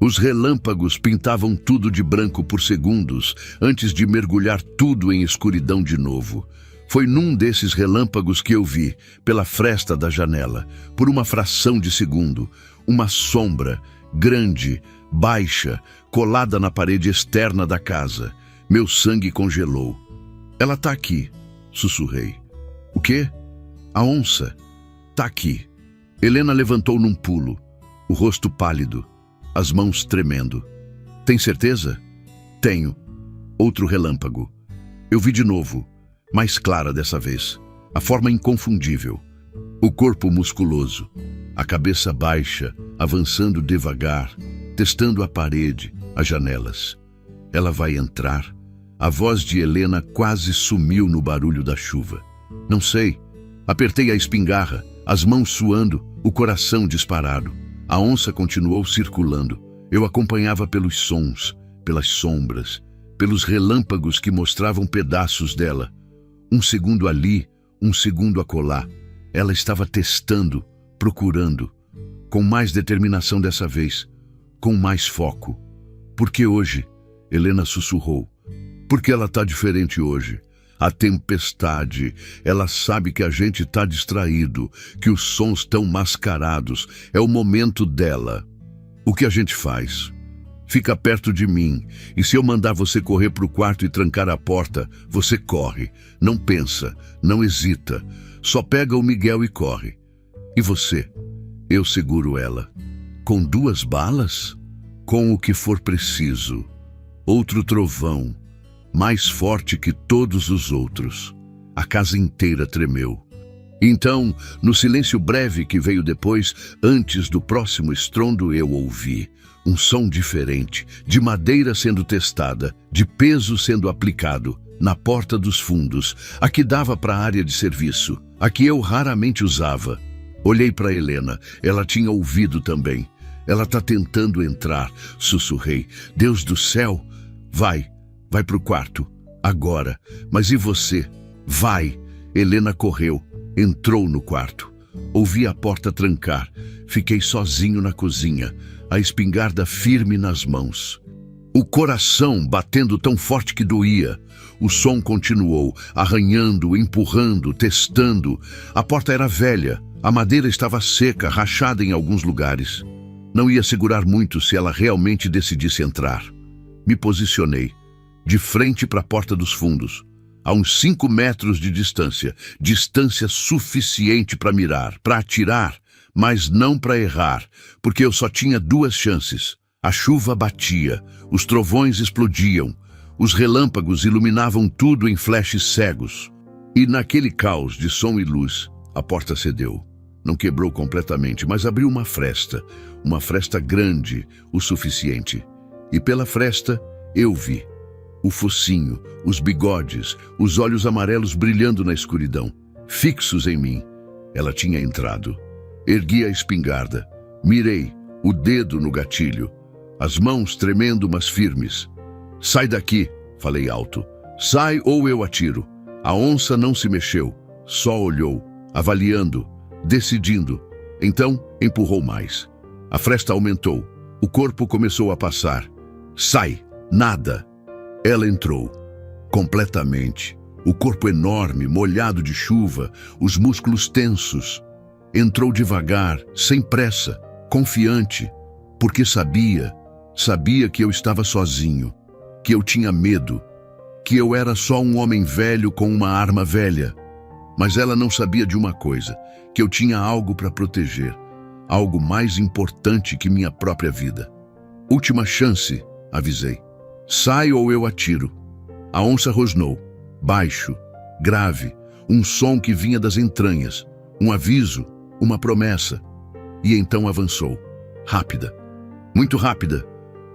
Os relâmpagos pintavam tudo de branco por segundos, antes de mergulhar tudo em escuridão de novo. Foi num desses relâmpagos que eu vi, pela fresta da janela, por uma fração de segundo, uma sombra grande, baixa, colada na parede externa da casa. Meu sangue congelou. Ela tá aqui, sussurrei. O quê? A onça. Tá aqui. Helena levantou num pulo, o rosto pálido, as mãos tremendo. Tem certeza? Tenho. Outro relâmpago. Eu vi de novo, mais clara dessa vez. A forma inconfundível. O corpo musculoso. A cabeça baixa, avançando devagar, testando a parede, as janelas. Ela vai entrar. A voz de Helena quase sumiu no barulho da chuva. Não sei. Apertei a espingarra, as mãos suando, o coração disparado. A onça continuou circulando. Eu acompanhava pelos sons, pelas sombras, pelos relâmpagos que mostravam pedaços dela. Um segundo ali, um segundo acolá. Ela estava testando, procurando, com mais determinação dessa vez, com mais foco. Porque hoje, Helena sussurrou, porque ela está diferente hoje. A tempestade, ela sabe que a gente está distraído, que os sons estão mascarados, é o momento dela. O que a gente faz? Fica perto de mim, e se eu mandar você correr para o quarto e trancar a porta, você corre, não pensa, não hesita, só pega o Miguel e corre. E você? Eu seguro ela. Com 2 balas? Com o que for preciso. Outro trovão, mais forte que todos os outros. A casa inteira tremeu. Então, no silêncio breve que veio depois, antes do próximo estrondo, eu ouvi um som diferente, de madeira sendo testada, de peso sendo aplicado, na porta dos fundos, a que dava para a área de serviço, a que eu raramente usava. Olhei para Helena, ela tinha ouvido também. Ela está tentando entrar, sussurrei. Deus do céu, vai pro quarto, agora. Mas e você? Vai. Helena correu, entrou no quarto. Ouvi a porta trancar, fiquei sozinho na cozinha, a espingarda firme nas mãos. O coração batendo tão forte que doía. O som continuou, arranhando, empurrando, testando. A porta era velha, a madeira estava seca, rachada em alguns lugares. Não ia segurar muito se ela realmente decidisse entrar. Me posicionei, de frente para a porta dos fundos, a uns 5 metros de distância, distância suficiente para mirar, para atirar, mas não para errar, porque eu só tinha 2 chances. A chuva batia, os trovões explodiam, os relâmpagos iluminavam tudo em flashes cegos. E naquele caos de som e luz, a porta cedeu. Não quebrou completamente, mas abriu uma fresta grande o suficiente. E pela fresta, eu vi o focinho, os bigodes, os olhos amarelos brilhando na escuridão, fixos em mim. Ela tinha entrado. Ergui a espingarda, mirei, o dedo no gatilho, as mãos tremendo, mas firmes. Sai daqui, falei alto. Sai ou eu atiro. A onça não se mexeu, só olhou, avaliando, decidindo. Então, empurrou mais. A fresta aumentou. O corpo começou a passar. Sai! Nada! Ela entrou. Completamente. O corpo enorme, molhado de chuva, os músculos tensos. Entrou devagar, sem pressa, confiante, porque sabia que eu estava sozinho, que eu tinha medo, que eu era só um homem velho com uma arma velha. Mas ela não sabia de uma coisa, que eu tinha algo para proteger, algo mais importante que minha própria vida. Última chance, avisei. Sai ou eu atiro. A onça rosnou, baixo, grave, um som que vinha das entranhas, um aviso, uma promessa. E então avançou, rápida, muito rápida.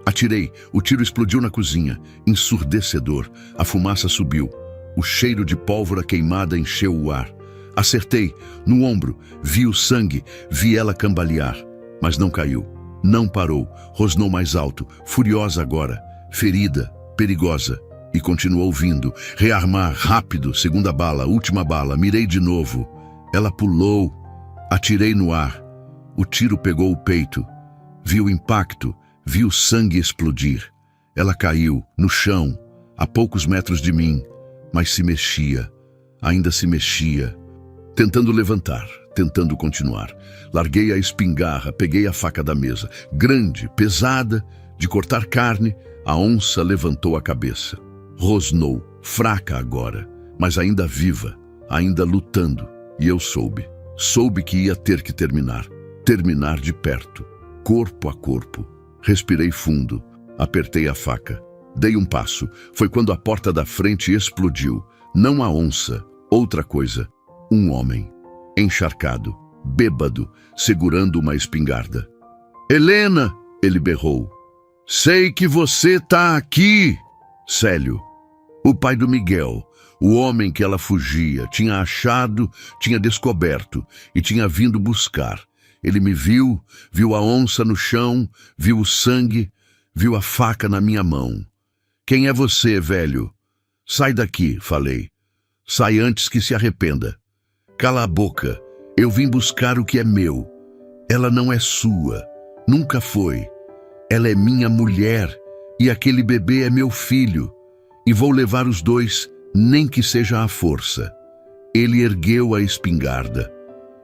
Atirei, o tiro explodiu na cozinha, ensurdecedor, a fumaça subiu, o cheiro de pólvora queimada encheu o ar. Acertei, no ombro, vi o sangue, vi ela cambalear, mas não caiu, não parou, rosnou mais alto, furiosa agora, ferida, perigosa, e continuou vindo, rearmar, rápido, segunda bala, última bala, mirei de novo. Ela pulou, atirei no ar, o tiro pegou o peito, vi o impacto, vi o sangue explodir. Ela caiu, no chão, a poucos metros de mim, mas se mexia, ainda se mexia, tentando levantar, tentando continuar. Larguei a espingarra, peguei a faca da mesa, grande, pesada, de cortar carne. A onça levantou a cabeça. Rosnou, fraca agora, mas ainda viva, ainda lutando. E eu soube que ia ter que terminar de perto, corpo a corpo. Respirei fundo, apertei a faca, dei um passo. Foi quando a porta da frente explodiu. Não a onça, outra coisa. Um homem, encharcado, bêbado, segurando uma espingarda. Helena, ele berrou. Sei que você tá aqui. Célio, o pai do Miguel, o homem que ela fugia, tinha achado, tinha descoberto e tinha vindo buscar. Ele me viu, viu a onça no chão, viu o sangue, viu a faca na minha mão. Quem é você, velho? Sai daqui, falei. Sai antes que se arrependa. Cala a boca. Eu vim buscar o que é meu. Ela não é sua. Nunca foi. Ela é minha mulher e aquele bebê é meu filho. E vou levar os dois, nem que seja à força. Ele ergueu a espingarda.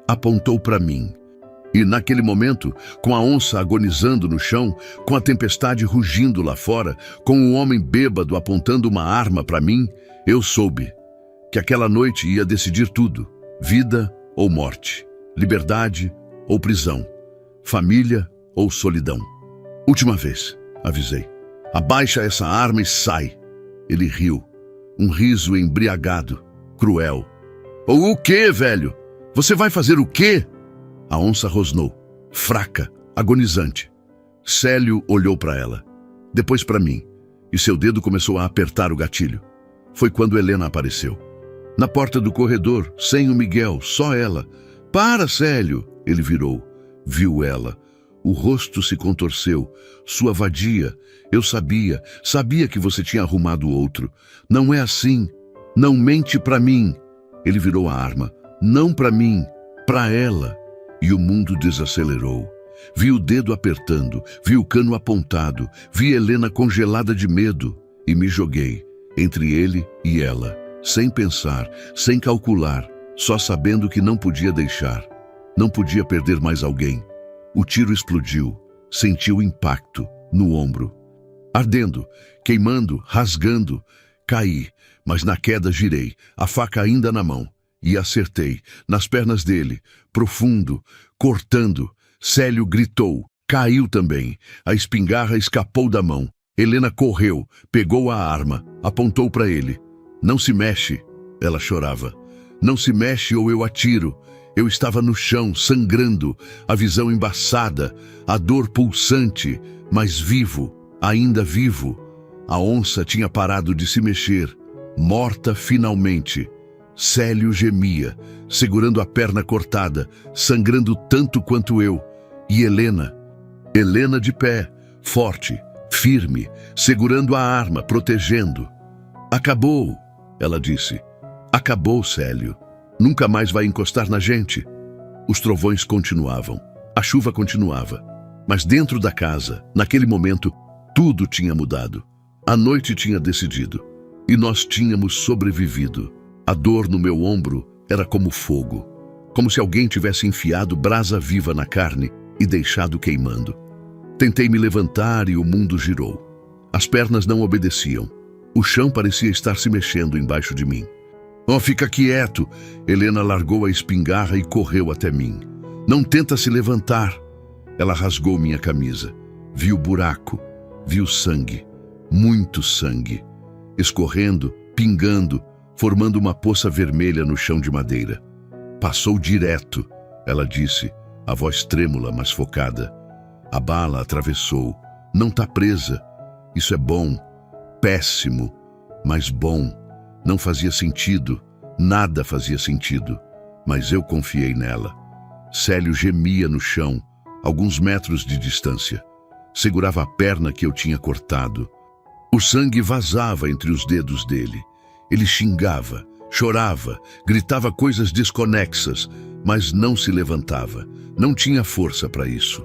Apontou para mim. E naquele momento, com a onça agonizando no chão, com a tempestade rugindo lá fora, com o homem bêbado apontando uma arma para mim, eu soube que aquela noite ia decidir tudo. Vida ou morte, liberdade ou prisão, família ou solidão. Última vez, avisei. Abaixa essa arma e sai. Ele riu, um riso embriagado, cruel. O quê, velho? Você vai fazer o quê? A onça rosnou, fraca, agonizante. Célio olhou para ela, depois para mim, e seu dedo começou a apertar o gatilho. Foi quando Helena apareceu. Na porta do corredor, sem o Miguel, só ela. Para, Célio! Ele virou, viu ela. O rosto se contorceu. Sua vadia. Eu sabia que você tinha arrumado outro. Não é assim. Não mente para mim. Ele virou a arma. Não para mim, para ela. E o mundo desacelerou. Vi o dedo apertando, vi o cano apontado, vi Helena congelada de medo e me joguei entre ele e ela, sem pensar, sem calcular, só sabendo que não podia deixar. Não podia perder mais alguém. O tiro explodiu, senti o impacto no ombro. Ardendo, queimando, rasgando, caí, mas na queda girei, a faca ainda na mão, e acertei, nas pernas dele, profundo, cortando. Célio gritou, caiu também, a espingarra escapou da mão. Helena correu, pegou a arma, apontou para ele. Não se mexe, ela chorava. Não se mexe ou eu atiro. Eu estava no chão, sangrando, a visão embaçada, a dor pulsante, mas vivo, ainda vivo. A onça tinha parado de se mexer, morta finalmente. Célio gemia, segurando a perna cortada, sangrando tanto quanto eu. E Helena de pé, forte, firme, segurando a arma, protegendo. Acabou, ela disse. Acabou, Célio. Nunca mais vai encostar na gente. Os trovões continuavam, a chuva continuava. Mas dentro da casa, naquele momento, tudo tinha mudado. A noite tinha decidido. E nós tínhamos sobrevivido. A dor no meu ombro era como fogo. Como se alguém tivesse enfiado brasa viva na carne e deixado queimando. Tentei me levantar e o mundo girou. As pernas não obedeciam. O chão parecia estar se mexendo embaixo de mim. Oh, fica quieto! Helena largou a espingarra e correu até mim. Não tenta se levantar. Ela rasgou minha camisa. Vi o buraco. Vi o sangue. Muito sangue. Escorrendo, pingando, formando uma poça vermelha no chão de madeira. Passou direto, ela disse, a voz trêmula, mas focada. A bala atravessou. Não tá presa. Isso é bom. Péssimo, mas bom. Não fazia sentido, nada fazia sentido, mas eu confiei nela. Célio gemia no chão, alguns metros de distância. Segurava a perna que eu tinha cortado. O sangue vazava entre os dedos dele. Ele xingava, chorava, gritava coisas desconexas, mas não se levantava. Não tinha força para isso.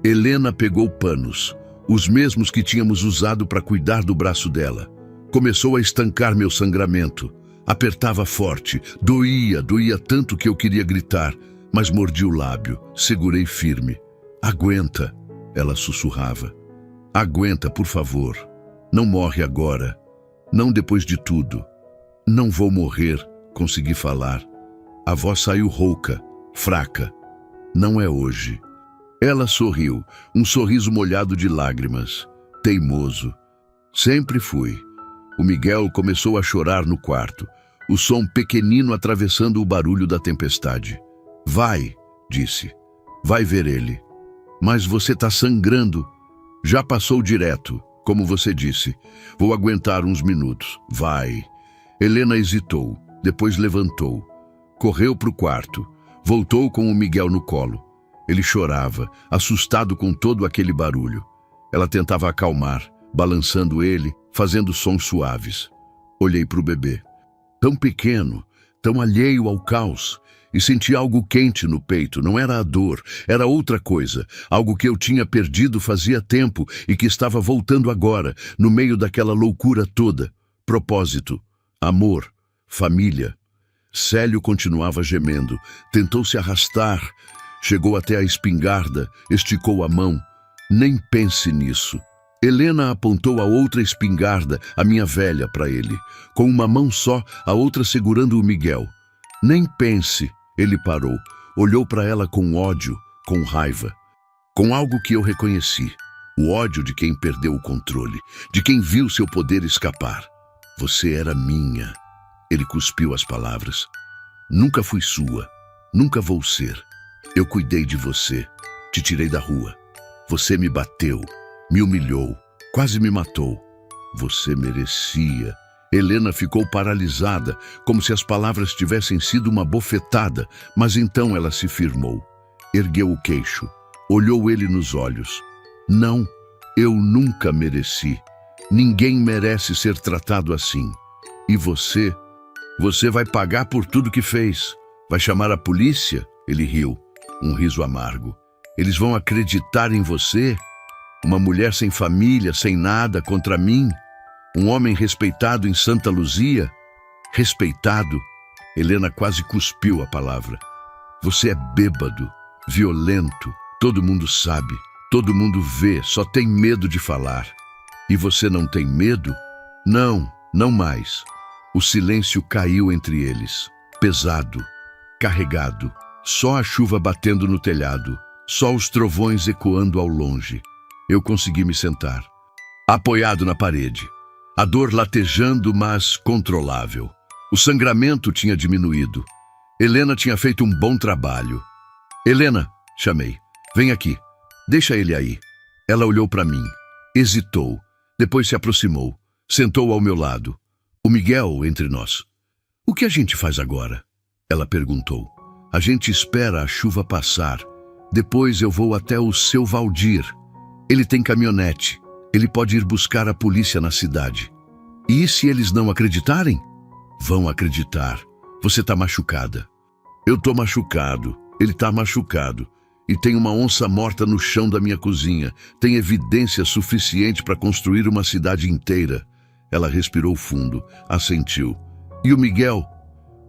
Helena pegou panos, os mesmos que tínhamos usado para cuidar do braço dela. Começou a estancar meu sangramento. Apertava forte, doía tanto que eu queria gritar, mas mordi o lábio, segurei firme. Aguenta, ela sussurrava. Aguenta, por favor. Não morre agora. Não depois de tudo. Não vou morrer, consegui falar. A voz saiu rouca, fraca. Não é hoje. Ela sorriu, um sorriso molhado de lágrimas. Teimoso. Sempre fui. O Miguel começou a chorar no quarto, o som pequenino atravessando o barulho da tempestade. Vai, disse. Vai ver ele. Mas você tá sangrando. Já passou direto, como você disse. Vou aguentar uns minutos. Vai. Helena hesitou, depois levantou. Correu pro quarto. Voltou com o Miguel no colo. Ele chorava, assustado com todo aquele barulho. Ela tentava acalmar, balançando ele, fazendo sons suaves. Olhei para o bebê. Tão pequeno, tão alheio ao caos, e senti algo quente no peito. Não era a dor, era outra coisa. Algo que eu tinha perdido fazia tempo e que estava voltando agora, no meio daquela loucura toda. Propósito, amor, família. Célio continuava gemendo. Tentou se arrastar. Chegou até a espingarda, esticou a mão. Nem pense nisso. Helena apontou a outra espingarda, a minha velha, para ele. Com uma mão só, a outra segurando o Miguel. Nem pense, ele parou. Olhou para ela com ódio, com raiva. Com algo que eu reconheci. O ódio de quem perdeu o controle, de quem viu seu poder escapar. Você era minha. Ele cuspiu as palavras. Nunca fui sua. Nunca vou ser. Eu cuidei de você. Te tirei da rua. Você me bateu. Me humilhou, quase me matou. Você merecia. Helena ficou paralisada, como se as palavras tivessem sido uma bofetada, mas então ela se firmou. Ergueu o queixo, olhou ele nos olhos. Não, eu nunca mereci. Ninguém merece ser tratado assim. E você? Você vai pagar por tudo que fez. Vai chamar a polícia? Ele riu, um riso amargo. Eles vão acreditar em você? Uma mulher sem família, sem nada, contra mim? Um homem respeitado em Santa Luzia? Respeitado? Helena quase cuspiu a palavra. Você é bêbado, violento, todo mundo sabe, todo mundo vê, só tem medo de falar. E você não tem medo? Não, não mais. O silêncio caiu entre eles, pesado, carregado, só a chuva batendo no telhado, só os trovões ecoando ao longe. Eu consegui me sentar, apoiado na parede, a dor latejando, mas controlável. O sangramento tinha diminuído. Helena tinha feito um bom trabalho. Helena, chamei, vem aqui, deixa ele aí. Ela olhou para mim, hesitou, depois se aproximou, sentou ao meu lado. O Miguel entre nós. O que a gente faz agora? Ela perguntou. A gente espera a chuva passar. Depois eu vou até o seu Valdir. Ele tem caminhonete. Ele pode ir buscar a polícia na cidade. E se eles não acreditarem? Vão acreditar. Você tá machucada. Eu tô machucado. Ele tá machucado. E tem uma onça morta no chão da minha cozinha. Tem evidência suficiente para construir uma cidade inteira. Ela respirou fundo, assentiu. E o Miguel?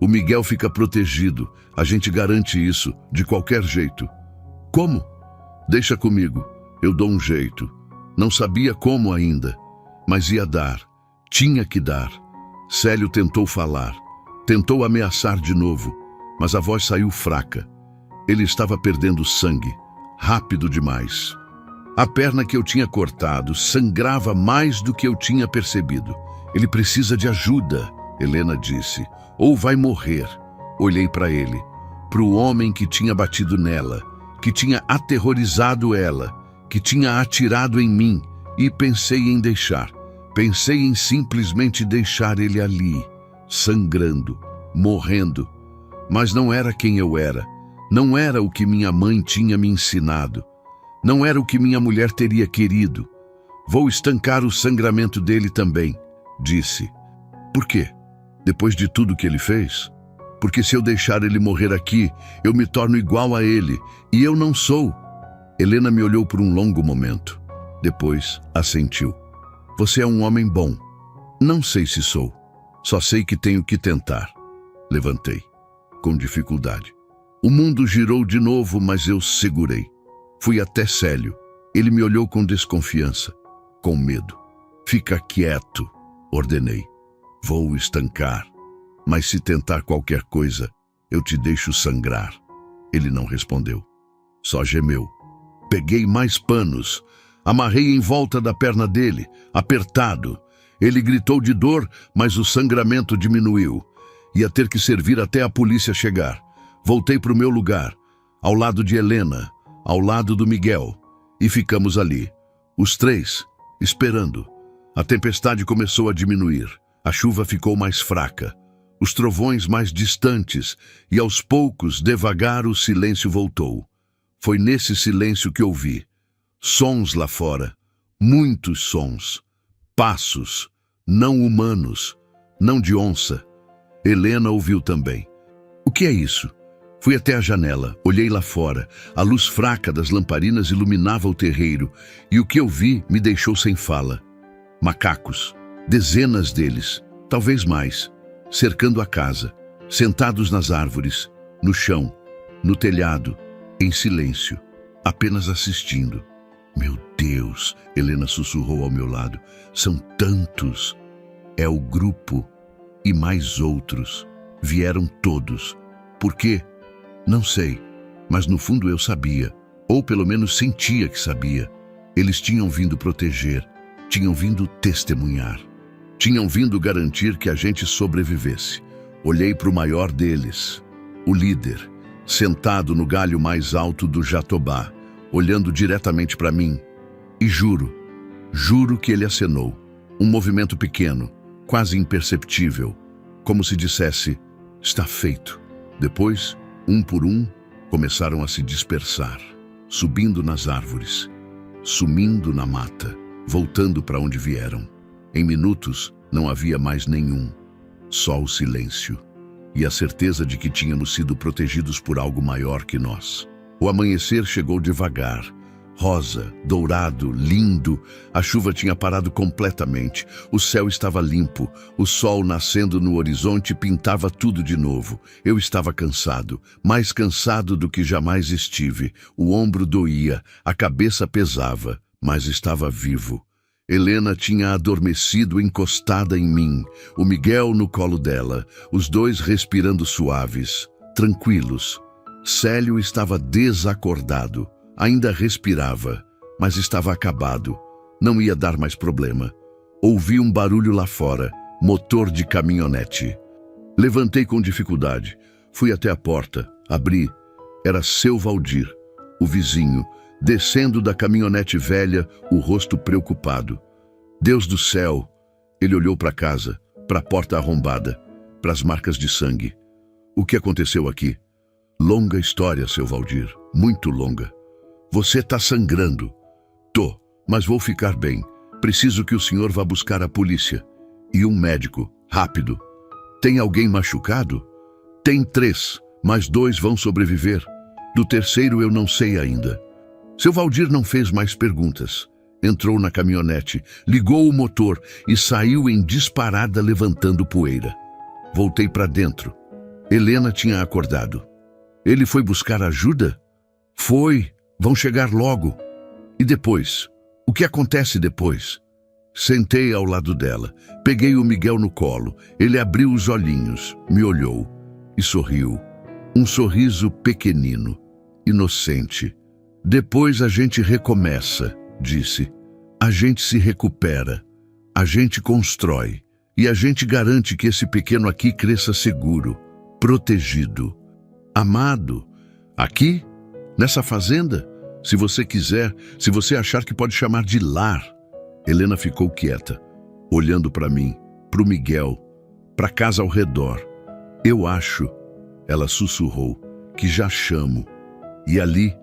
O Miguel fica protegido. A gente garante isso, de qualquer jeito. Como? Deixa comigo. Eu dou um jeito. Não sabia como ainda, mas ia dar. Tinha que dar. Célio tentou falar. Tentou ameaçar de novo, mas a voz saiu fraca. Ele estava perdendo sangue, rápido demais. A perna que eu tinha cortado sangrava mais do que eu tinha percebido. Ele precisa de ajuda, Helena disse, ou vai morrer. Olhei para ele, para o homem que tinha batido nela, que tinha aterrorizado ela, que tinha atirado em mim, e pensei em deixar. Pensei em simplesmente deixar ele ali, sangrando, morrendo. Mas não era quem eu era. Não era o que minha mãe tinha me ensinado. Não era o que minha mulher teria querido. Vou estancar o sangramento dele também, disse. Por quê? Depois de tudo que ele fez? Porque se eu deixar ele morrer aqui, eu me torno igual a ele, e eu não sou. Helena me olhou por um longo momento. Depois, assentiu. Você é um homem bom. Não sei se sou. Só sei que tenho que tentar. Levantei, com dificuldade. O mundo girou de novo, mas eu segurei. Fui até Célio. Ele me olhou com desconfiança, com medo. Fica quieto, ordenei. Vou estancar. Mas se tentar qualquer coisa, eu te deixo sangrar. Ele não respondeu. Só gemeu. Peguei mais panos. Amarrei em volta da perna dele, apertado. Ele gritou de dor, mas o sangramento diminuiu. Ia ter que servir até a polícia chegar. Voltei para o meu lugar, ao lado de Helena, ao lado do Miguel, e ficamos ali, os três, esperando. A tempestade começou a diminuir, a chuva ficou mais fraca, os trovões mais distantes, e aos poucos, devagar, o silêncio voltou. Foi nesse silêncio que ouvi. Sons lá fora, muitos sons, passos, não humanos, não de onça. Helena ouviu também. O que é isso? Fui até a janela, olhei lá fora. A luz fraca das lamparinas iluminava o terreiro, e o que eu vi me deixou sem fala. Macacos, dezenas deles, talvez mais, cercando a casa, sentados nas árvores, no chão, no telhado, em silêncio, apenas assistindo. Meu Deus, Helena sussurrou ao meu lado, são tantos. É o grupo e mais outros. Vieram todos. Por quê? Não sei, mas no fundo eu sabia, ou pelo menos sentia que sabia. Eles tinham vindo proteger, tinham vindo testemunhar, tinham vindo garantir que a gente sobrevivesse. Olhei para o maior deles, o líder, sentado no galho mais alto do jatobá, olhando diretamente para mim, e juro que ele acenou, um movimento pequeno, quase imperceptível, como se dissesse, está feito. Depois, um por um, começaram a se dispersar, subindo nas árvores, sumindo na mata, voltando para onde vieram. Em minutos, não havia mais nenhum, só o silêncio e a certeza de que tínhamos sido protegidos por algo maior que nós. O amanhecer chegou devagar. Rosa, dourado, lindo. A chuva tinha parado completamente. O céu estava limpo. O sol nascendo no horizonte pintava tudo de novo. Eu estava cansado, mais cansado do que jamais estive. O ombro doía, a cabeça pesava, mas estava vivo. Helena tinha adormecido encostada em mim, o Miguel no colo dela, os dois respirando suaves, tranquilos. Célio estava desacordado. Ainda respirava, mas estava acabado. Não ia dar mais problema. Ouvi um barulho lá fora, motor de caminhonete. Levantei com dificuldade. Fui até a porta, abri. Era seu Valdir, o vizinho, descendo da caminhonete velha, o rosto preocupado. Deus do céu! Ele olhou para casa, para a porta arrombada, para as marcas de sangue. O que aconteceu aqui? Longa história, seu Valdir, muito longa. Você está sangrando. Tô, mas vou ficar bem. Preciso que o senhor vá buscar a polícia. E um médico, rápido. Tem alguém machucado? Tem 3, mas 2 vão sobreviver. Do terceiro eu não sei ainda. Seu Valdir não fez mais perguntas. Entrou na caminhonete, ligou o motor e saiu em disparada levantando poeira. Voltei para dentro. Helena tinha acordado. Ele foi buscar ajuda? Foi. Vão chegar logo. E depois? O que acontece depois? Sentei ao lado dela. Peguei o Miguel no colo. Ele abriu os olhinhos, me olhou e sorriu. Um sorriso pequenino, inocente. Depois a gente recomeça, disse. A gente se recupera. A gente constrói. E a gente garante que esse pequeno aqui cresça seguro, protegido, amado. Aqui? Nessa fazenda, se você quiser, se você achar que pode chamar de lar. Helena ficou quieta, olhando para mim, para o Miguel, para a casa ao redor. Eu acho, ela sussurrou, que já chamo. E ali,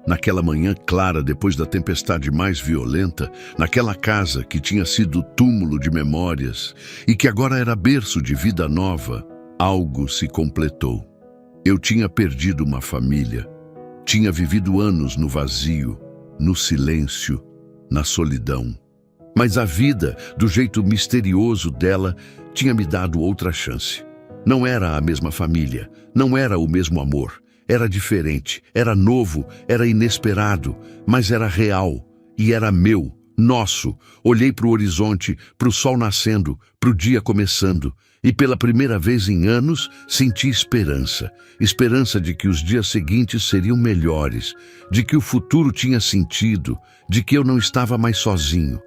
naquela manhã clara depois da tempestade mais violenta, naquela casa que tinha sido túmulo de memórias e que agora era berço de vida nova, algo se completou. Eu tinha perdido uma família. Tinha vivido anos no vazio, no silêncio, na solidão. Mas a vida, do jeito misterioso dela, tinha me dado outra chance. Não era a mesma família, não era o mesmo amor. Era diferente, era novo, era inesperado, mas era real e era meu, nosso. Olhei para o horizonte, para o sol nascendo, para o dia começando. E pela primeira vez em anos, senti esperança. Esperança de que os dias seguintes seriam melhores, de que o futuro tinha sentido, de que eu não estava mais sozinho.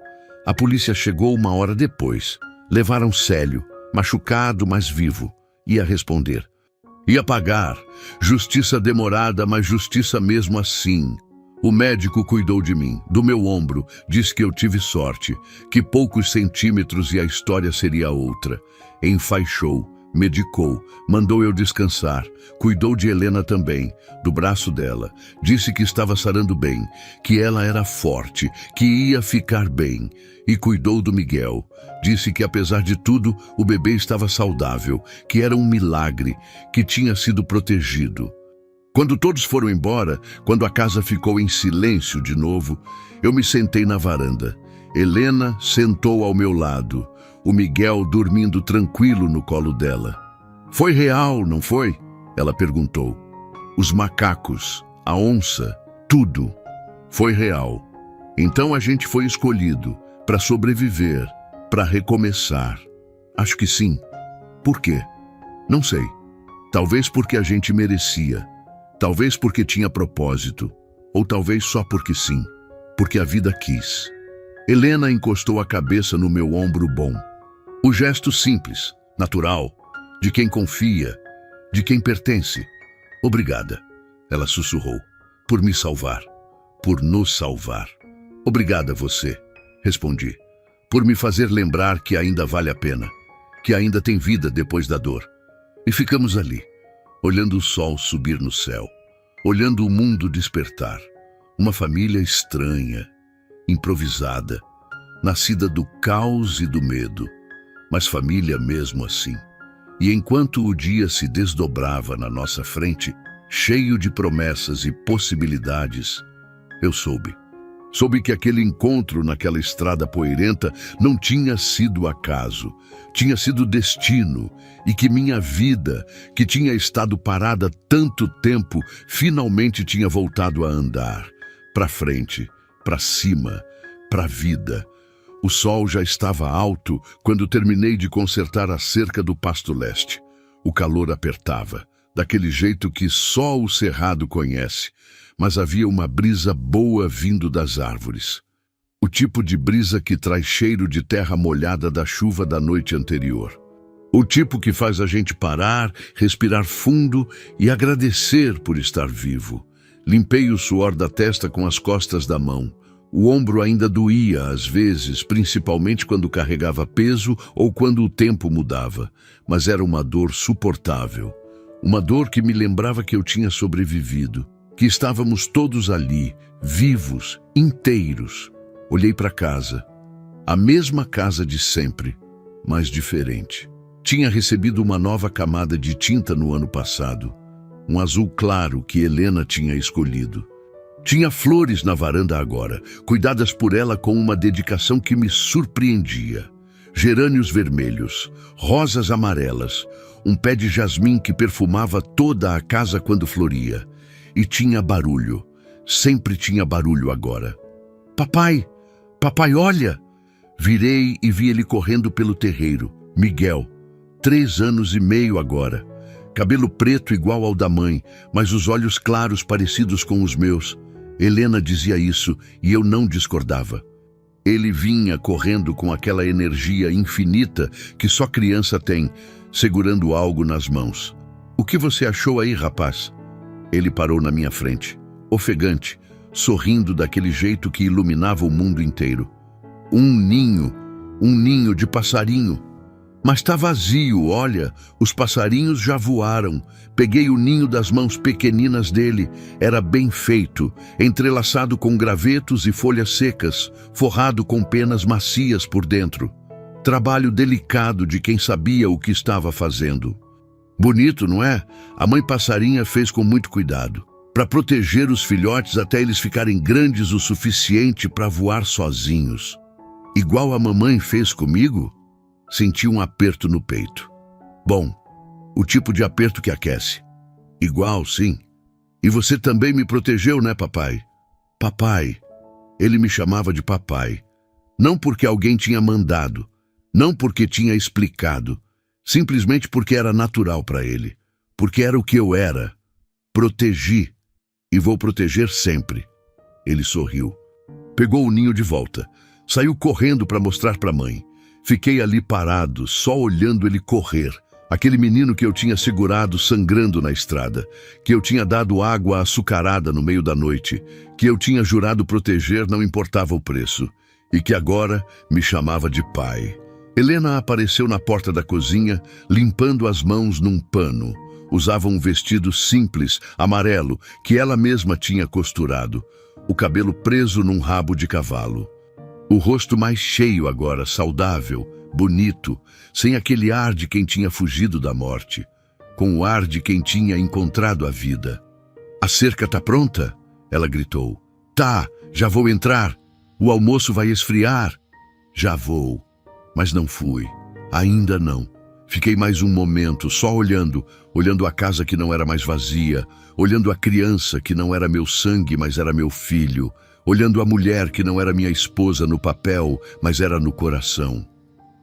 A polícia chegou 1 hora depois. Levaram Célio, machucado, mas vivo. Ia responder. Ia pagar. Justiça demorada, mas justiça mesmo assim. O médico cuidou de mim, do meu ombro, disse que eu tive sorte, que poucos centímetros e a história seria outra. Enfaixou, medicou, mandou eu descansar, cuidou de Helena também, do braço dela, disse que estava sarando bem, que ela era forte, que ia ficar bem, e cuidou do Miguel. Disse que apesar de tudo, o bebê estava saudável, que era um milagre, que tinha sido protegido. Quando todos foram embora, quando a casa ficou em silêncio de novo, eu me sentei na varanda. Helena sentou ao meu lado, o Miguel dormindo tranquilo no colo dela. Foi real, não foi? Ela perguntou. Os macacos, a onça, tudo. Foi real. Então a gente foi escolhido para sobreviver, para recomeçar. Acho que sim. Por quê? Não sei. Talvez porque a gente merecia. Talvez porque tinha propósito, ou talvez só porque sim, porque a vida quis. Helena encostou a cabeça no meu ombro bom. O gesto simples, natural, de quem confia, de quem pertence. Obrigada, ela sussurrou, por me salvar, por nos salvar. Obrigada você, respondi, por me fazer lembrar que ainda vale a pena, que ainda tem vida depois da dor. E ficamos ali, olhando o sol subir no céu, olhando o mundo despertar. Uma família estranha, improvisada, nascida do caos e do medo, mas família mesmo assim. E enquanto o dia se desdobrava na nossa frente, cheio de promessas e possibilidades. Eu soube. Soube que aquele encontro naquela estrada poeirenta não tinha sido acaso, tinha sido destino, e que minha vida, que tinha estado parada tanto tempo, finalmente tinha voltado a andar, para frente, para cima, para a vida. O sol já estava alto quando terminei de consertar a cerca do Pasto Leste. O calor apertava, daquele jeito que só o cerrado conhece, mas havia uma brisa boa vindo das árvores. O tipo de brisa que traz cheiro de terra molhada da chuva da noite anterior. O tipo que faz a gente parar, respirar fundo e agradecer por estar vivo. Limpei o suor da testa com as costas da mão. O ombro ainda doía às vezes, principalmente quando carregava peso ou quando o tempo mudava, mas era uma dor suportável. Uma dor que me lembrava que eu tinha sobrevivido, que estávamos todos ali, vivos, inteiros. Olhei para casa. A mesma casa de sempre, mas diferente. Tinha recebido uma nova camada de tinta no ano passado, um azul claro que Helena tinha escolhido. Tinha flores na varanda agora, cuidadas por ela com uma dedicação que me surpreendia. Gerânios vermelhos, rosas amarelas, um pé de jasmim que perfumava toda a casa quando floria. E tinha barulho, sempre tinha barulho agora. Papai, papai, olha! Virei e vi ele correndo pelo terreiro. Miguel, 3 anos e meio agora. Cabelo preto igual ao da mãe, mas os olhos claros parecidos com os meus. Helena dizia isso e eu não discordava. Ele vinha correndo com aquela energia infinita que só criança tem, segurando algo nas mãos. O que você achou aí, rapaz? Ele parou na minha frente, ofegante, sorrindo daquele jeito que iluminava o mundo inteiro. Um ninho de passarinho. Mas tá vazio, olha, os passarinhos já voaram. Peguei o ninho das mãos pequeninas dele, era bem feito, entrelaçado com gravetos e folhas secas, forrado com penas macias por dentro. Trabalho delicado de quem sabia o que estava fazendo. Bonito, não é? A mãe passarinha fez com muito cuidado, para proteger os filhotes até eles ficarem grandes o suficiente para voar sozinhos. Igual a mamãe fez comigo? Senti um aperto no peito. Bom, o tipo de aperto que aquece. Igual, sim. E você também me protegeu, né, papai? Papai. Ele me chamava de papai. Não porque alguém tinha mandado, não porque tinha explicado, simplesmente porque era natural para ele, porque era o que eu era. Protegi, e vou proteger sempre. Ele sorriu. Pegou o ninho de volta, saiu correndo para mostrar para a mãe. Fiquei ali parado, só olhando ele correr. Aquele menino que eu tinha segurado sangrando na estrada, que eu tinha dado água açucarada no meio da noite, que eu tinha jurado proteger não importava o preço, e que agora me chamava de pai. Helena apareceu na porta da cozinha, limpando as mãos num pano. Usava um vestido simples, amarelo, que ela mesma tinha costurado, o cabelo preso num rabo de cavalo. O rosto mais cheio agora, saudável, bonito, sem aquele ar de quem tinha fugido da morte, com o ar de quem tinha encontrado a vida. A cerca tá pronta? Ela gritou. Tá, já vou entrar. O almoço vai esfriar. Já vou. Mas não fui. Ainda não. Fiquei mais um momento só olhando a casa que não era mais vazia, olhando a criança que não era meu sangue, mas era meu filho, olhando a mulher que não era minha esposa no papel, mas era no coração.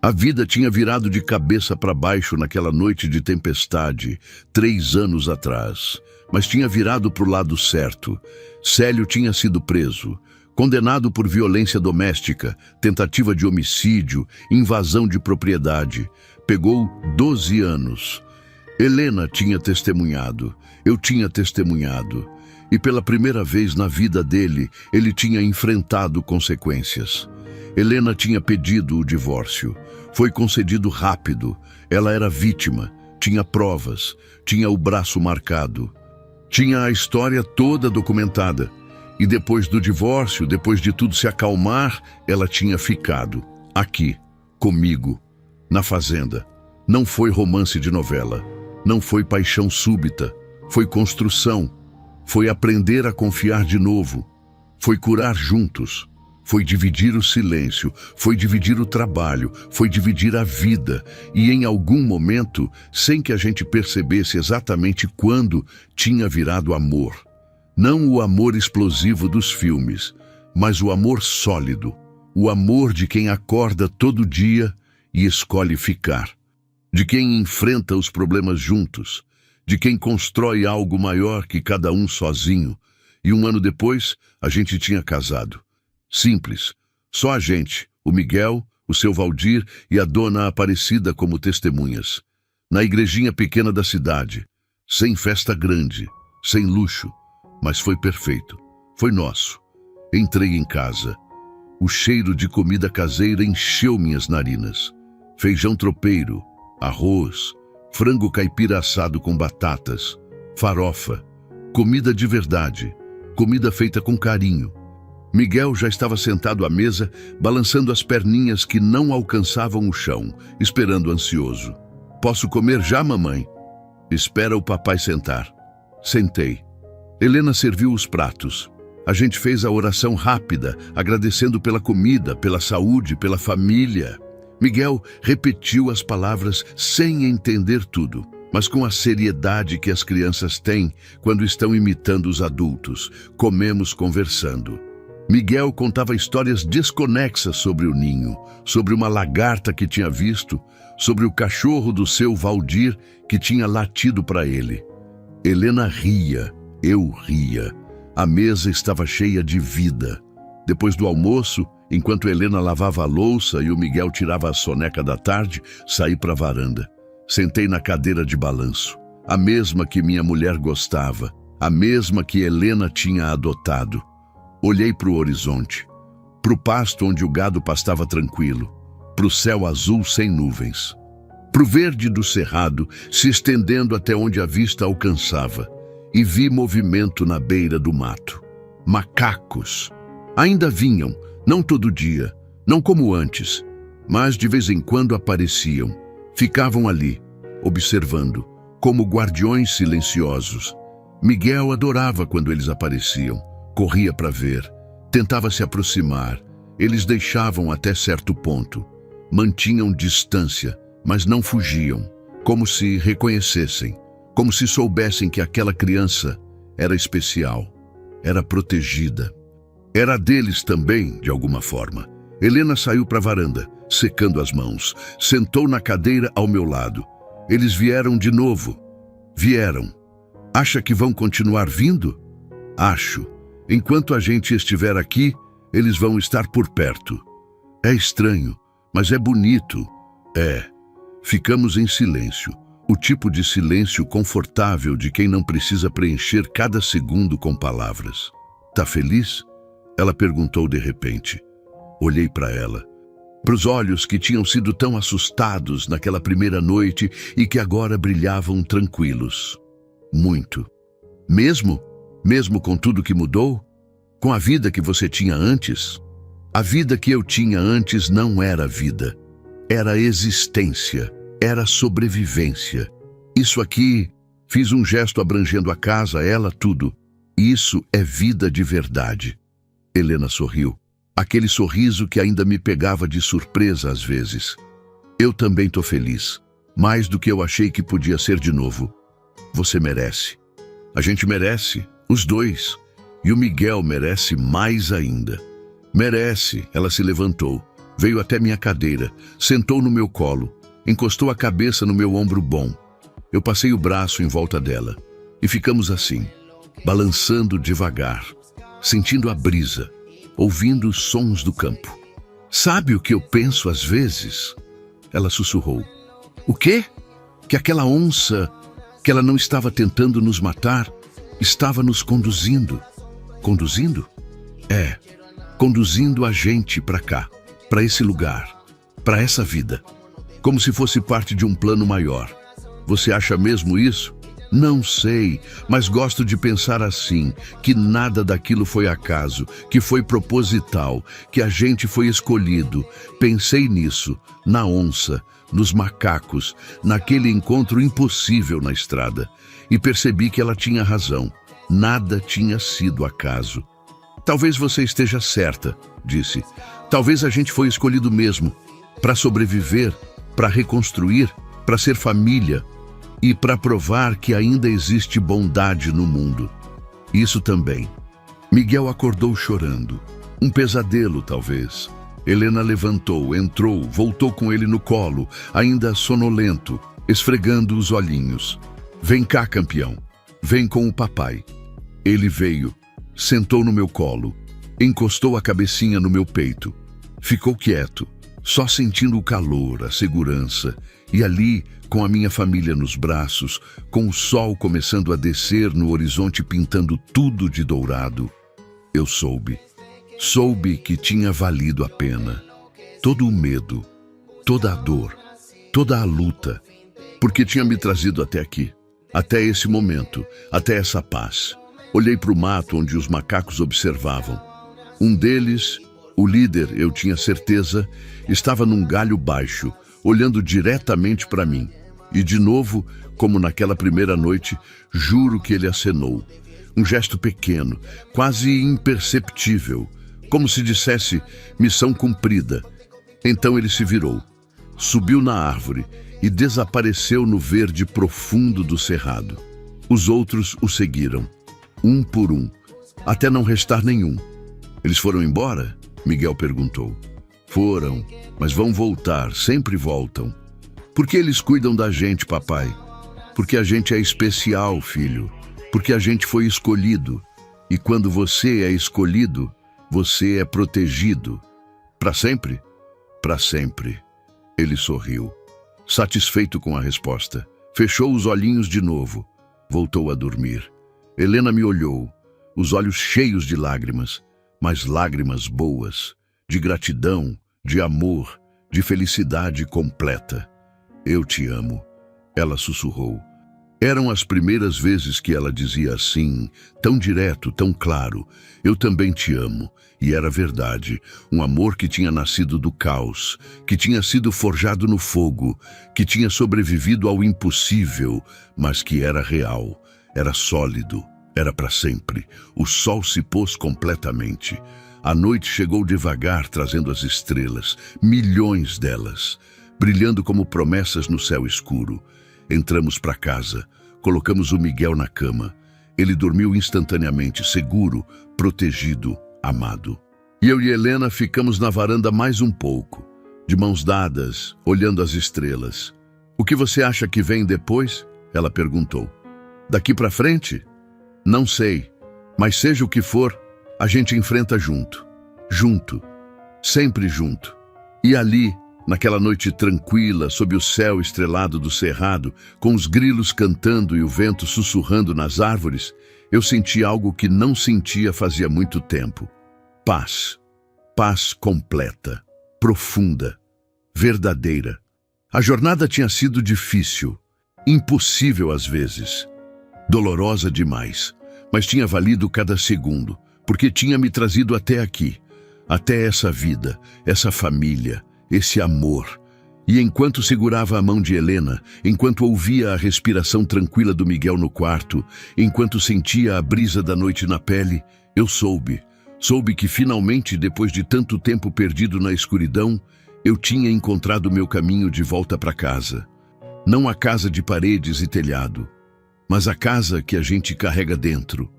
A vida tinha virado de cabeça para baixo naquela noite de tempestade, 3 anos atrás, mas tinha virado para o lado certo. Célio tinha sido preso, condenado por violência doméstica, tentativa de homicídio, invasão de propriedade. Pegou 12 anos. Helena tinha testemunhado, eu tinha testemunhado. E pela primeira vez na vida dele, ele tinha enfrentado consequências. Helena tinha pedido o divórcio. Foi concedido rápido. Ela era vítima, tinha provas, tinha o braço marcado. Tinha a história toda documentada. E depois do divórcio, depois de tudo se acalmar, ela tinha ficado aqui, comigo, na fazenda. Não foi romance de novela. Não foi paixão súbita. foi construção, foi aprender a confiar de novo, foi curar juntos, foi dividir o silêncio, foi dividir o trabalho, foi dividir a vida e em algum momento, sem que a gente percebesse exatamente quando, tinha virado amor. Não o amor explosivo dos filmes, mas o amor sólido, o amor de quem acorda todo dia e escolhe ficar, de quem enfrenta os problemas juntos, de quem constrói algo maior que cada um sozinho. E um ano depois, a gente tinha casado. Simples, só a gente, o Miguel, o seu Valdir e a dona Aparecida como testemunhas. Na igrejinha pequena da cidade, sem festa grande, sem luxo, mas foi perfeito, foi nosso. Entrei em casa. O cheiro de comida caseira encheu minhas narinas. Feijão tropeiro, arroz, frango caipira assado com batatas, farofa, comida de verdade, comida feita com carinho. Miguel já estava sentado à mesa, balançando as perninhas que não alcançavam o chão, esperando ansioso. "Posso comer já, mamãe?" "Espera o papai sentar." Sentei. Helena serviu os pratos. A gente fez a oração rápida, agradecendo pela comida, pela saúde, pela família. Miguel repetiu as palavras sem entender tudo, mas com a seriedade que as crianças têm quando estão imitando os adultos. Comemos conversando. Miguel contava histórias desconexas sobre o ninho, sobre uma lagarta que tinha visto, sobre o cachorro do seu Valdir que tinha latido para ele. Helena ria, eu ria. A mesa estava cheia de vida. Depois do almoço, enquanto Helena lavava a louça e o Miguel tirava a soneca da tarde, saí para a varanda. Sentei na cadeira de balanço, a mesma que minha mulher gostava, a mesma que Helena tinha adotado. Olhei para o horizonte, para o pasto onde o gado pastava tranquilo, para o céu azul sem nuvens, para o verde do cerrado se estendendo até onde a vista alcançava, e vi movimento na beira do mato. Macacos. Ainda vinham, não todo dia, não como antes, mas de vez em quando apareciam. Ficavam ali, observando, como guardiões silenciosos. Miguel adorava quando eles apareciam. Corria para ver, tentava se aproximar. Eles deixavam até certo ponto. Mantinham distância, mas não fugiam, como se reconhecessem, como se soubessem que aquela criança era especial, era protegida. Era deles também, de alguma forma. Helena saiu para a varanda, secando as mãos. Sentou na cadeira ao meu lado. Eles vieram de novo. Vieram. Acha que vão continuar vindo? Acho. Enquanto a gente estiver aqui, eles vão estar por perto. É estranho, mas é bonito. É. Ficamos em silêncio. O tipo de silêncio confortável de quem não precisa preencher cada segundo com palavras. "Tá feliz?" Ela perguntou de repente. Olhei para ela, para os olhos que tinham sido tão assustados naquela primeira noite e que agora brilhavam tranquilos. Muito. Mesmo? Mesmo com tudo que mudou? Com a vida que você tinha antes? A vida que eu tinha antes não era vida. Era existência. Era sobrevivência. Isso aqui, fiz um gesto abrangendo a casa, ela, tudo. Isso é vida de verdade. Helena sorriu. Aquele sorriso que ainda me pegava de surpresa às vezes. Eu também tô feliz. Mais do que eu achei que podia ser de novo. Você merece. A gente merece, os dois. E o Miguel merece mais ainda. Merece. Ela se levantou, veio até minha cadeira, sentou no meu colo, encostou a cabeça no meu ombro bom. Eu passei o braço em volta dela e ficamos assim, balançando devagar, sentindo a brisa, ouvindo os sons do campo. "Sabe o que eu penso às vezes?" Ela sussurrou. "O quê?" Que aquela onça, que ela não estava tentando nos matar, estava nos conduzindo. Conduzindo? É, conduzindo a gente para cá, para esse lugar, para essa vida. Como se fosse parte de um plano maior. Você acha mesmo isso? Não sei, mas gosto de pensar assim, que nada daquilo foi acaso, que foi proposital, que a gente foi escolhido. Pensei nisso, na onça, nos macacos, naquele encontro impossível na estrada. E percebi que ela tinha razão. Nada tinha sido acaso. Talvez você esteja certa, disse. Talvez a gente foi escolhido mesmo, para sobreviver, para reconstruir, para ser família e para provar que ainda existe bondade no mundo. Isso também. Miguel acordou chorando. Um pesadelo, talvez. Helena levantou, entrou, voltou com ele no colo, ainda sonolento, esfregando os olhinhos. Vem cá, campeão. Vem com o papai. Ele veio, sentou no meu colo, encostou a cabecinha no meu peito. Ficou quieto, só sentindo o calor, a segurança. E ali, com a minha família nos braços, com o sol começando a descer no horizonte pintando tudo de dourado, eu soube. Soube que tinha valido a pena. Todo o medo, toda a dor, toda a luta, porque tinha me trazido até aqui, até esse momento, até essa paz. Olhei para o mato onde os macacos observavam. Um deles, o líder, eu tinha certeza, estava num galho baixo, olhando diretamente para mim. E de novo, como naquela primeira noite, juro que ele acenou. Um gesto pequeno, quase imperceptível, como se dissesse missão cumprida. Então ele se virou, subiu na árvore e desapareceu no verde profundo do cerrado. Os outros o seguiram, um por um, até não restar nenhum. Eles foram embora? Miguel perguntou. Foram, mas vão voltar, sempre voltam. Por que eles cuidam da gente, papai? Porque a gente é especial, filho. Porque a gente foi escolhido. E quando você é escolhido, você é protegido. Para sempre? Para sempre. Ele sorriu, satisfeito com a resposta. Fechou os olhinhos de novo. Voltou a dormir. Helena me olhou, os olhos cheios de lágrimas, mas lágrimas boas, de gratidão, de amor, de felicidade completa. Eu te amo, ela sussurrou. Eram as primeiras vezes que ela dizia assim, tão direto, tão claro. Eu também te amo. E era verdade, um amor que tinha nascido do caos, que tinha sido forjado no fogo, que tinha sobrevivido ao impossível, mas que era real, era sólido, era para sempre. O sol se pôs completamente. A noite chegou devagar, trazendo as estrelas, milhões delas, brilhando como promessas no céu escuro. Entramos para casa, colocamos o Miguel na cama. Ele dormiu instantaneamente, seguro, protegido, amado. E eu e Helena ficamos na varanda mais um pouco, de mãos dadas, olhando as estrelas. O que você acha que vem depois? Ela perguntou. Daqui para frente? Não sei, mas seja o que for, a gente enfrenta junto. Junto. Sempre junto. E ali, naquela noite tranquila, sob o céu estrelado do cerrado, com os grilos cantando e o vento sussurrando nas árvores, eu senti algo que não sentia fazia muito tempo. Paz. Paz completa, profunda, verdadeira. A jornada tinha sido difícil, impossível às vezes, dolorosa demais, mas tinha valido cada segundo, porque tinha me trazido até aqui, até essa vida, essa família, esse amor. E enquanto segurava a mão de Helena, enquanto ouvia a respiração tranquila do Miguel no quarto, enquanto sentia a brisa da noite na pele, eu soube que finalmente, depois de tanto tempo perdido na escuridão, eu tinha encontrado meu caminho de volta para casa. Não a casa de paredes e telhado, mas a casa que a gente carrega dentro.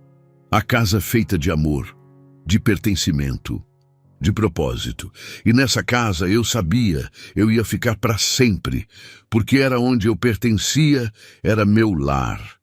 A casa feita de amor, de pertencimento, de propósito. E nessa casa eu sabia, eu ia ficar para sempre, porque era onde eu pertencia, era meu lar.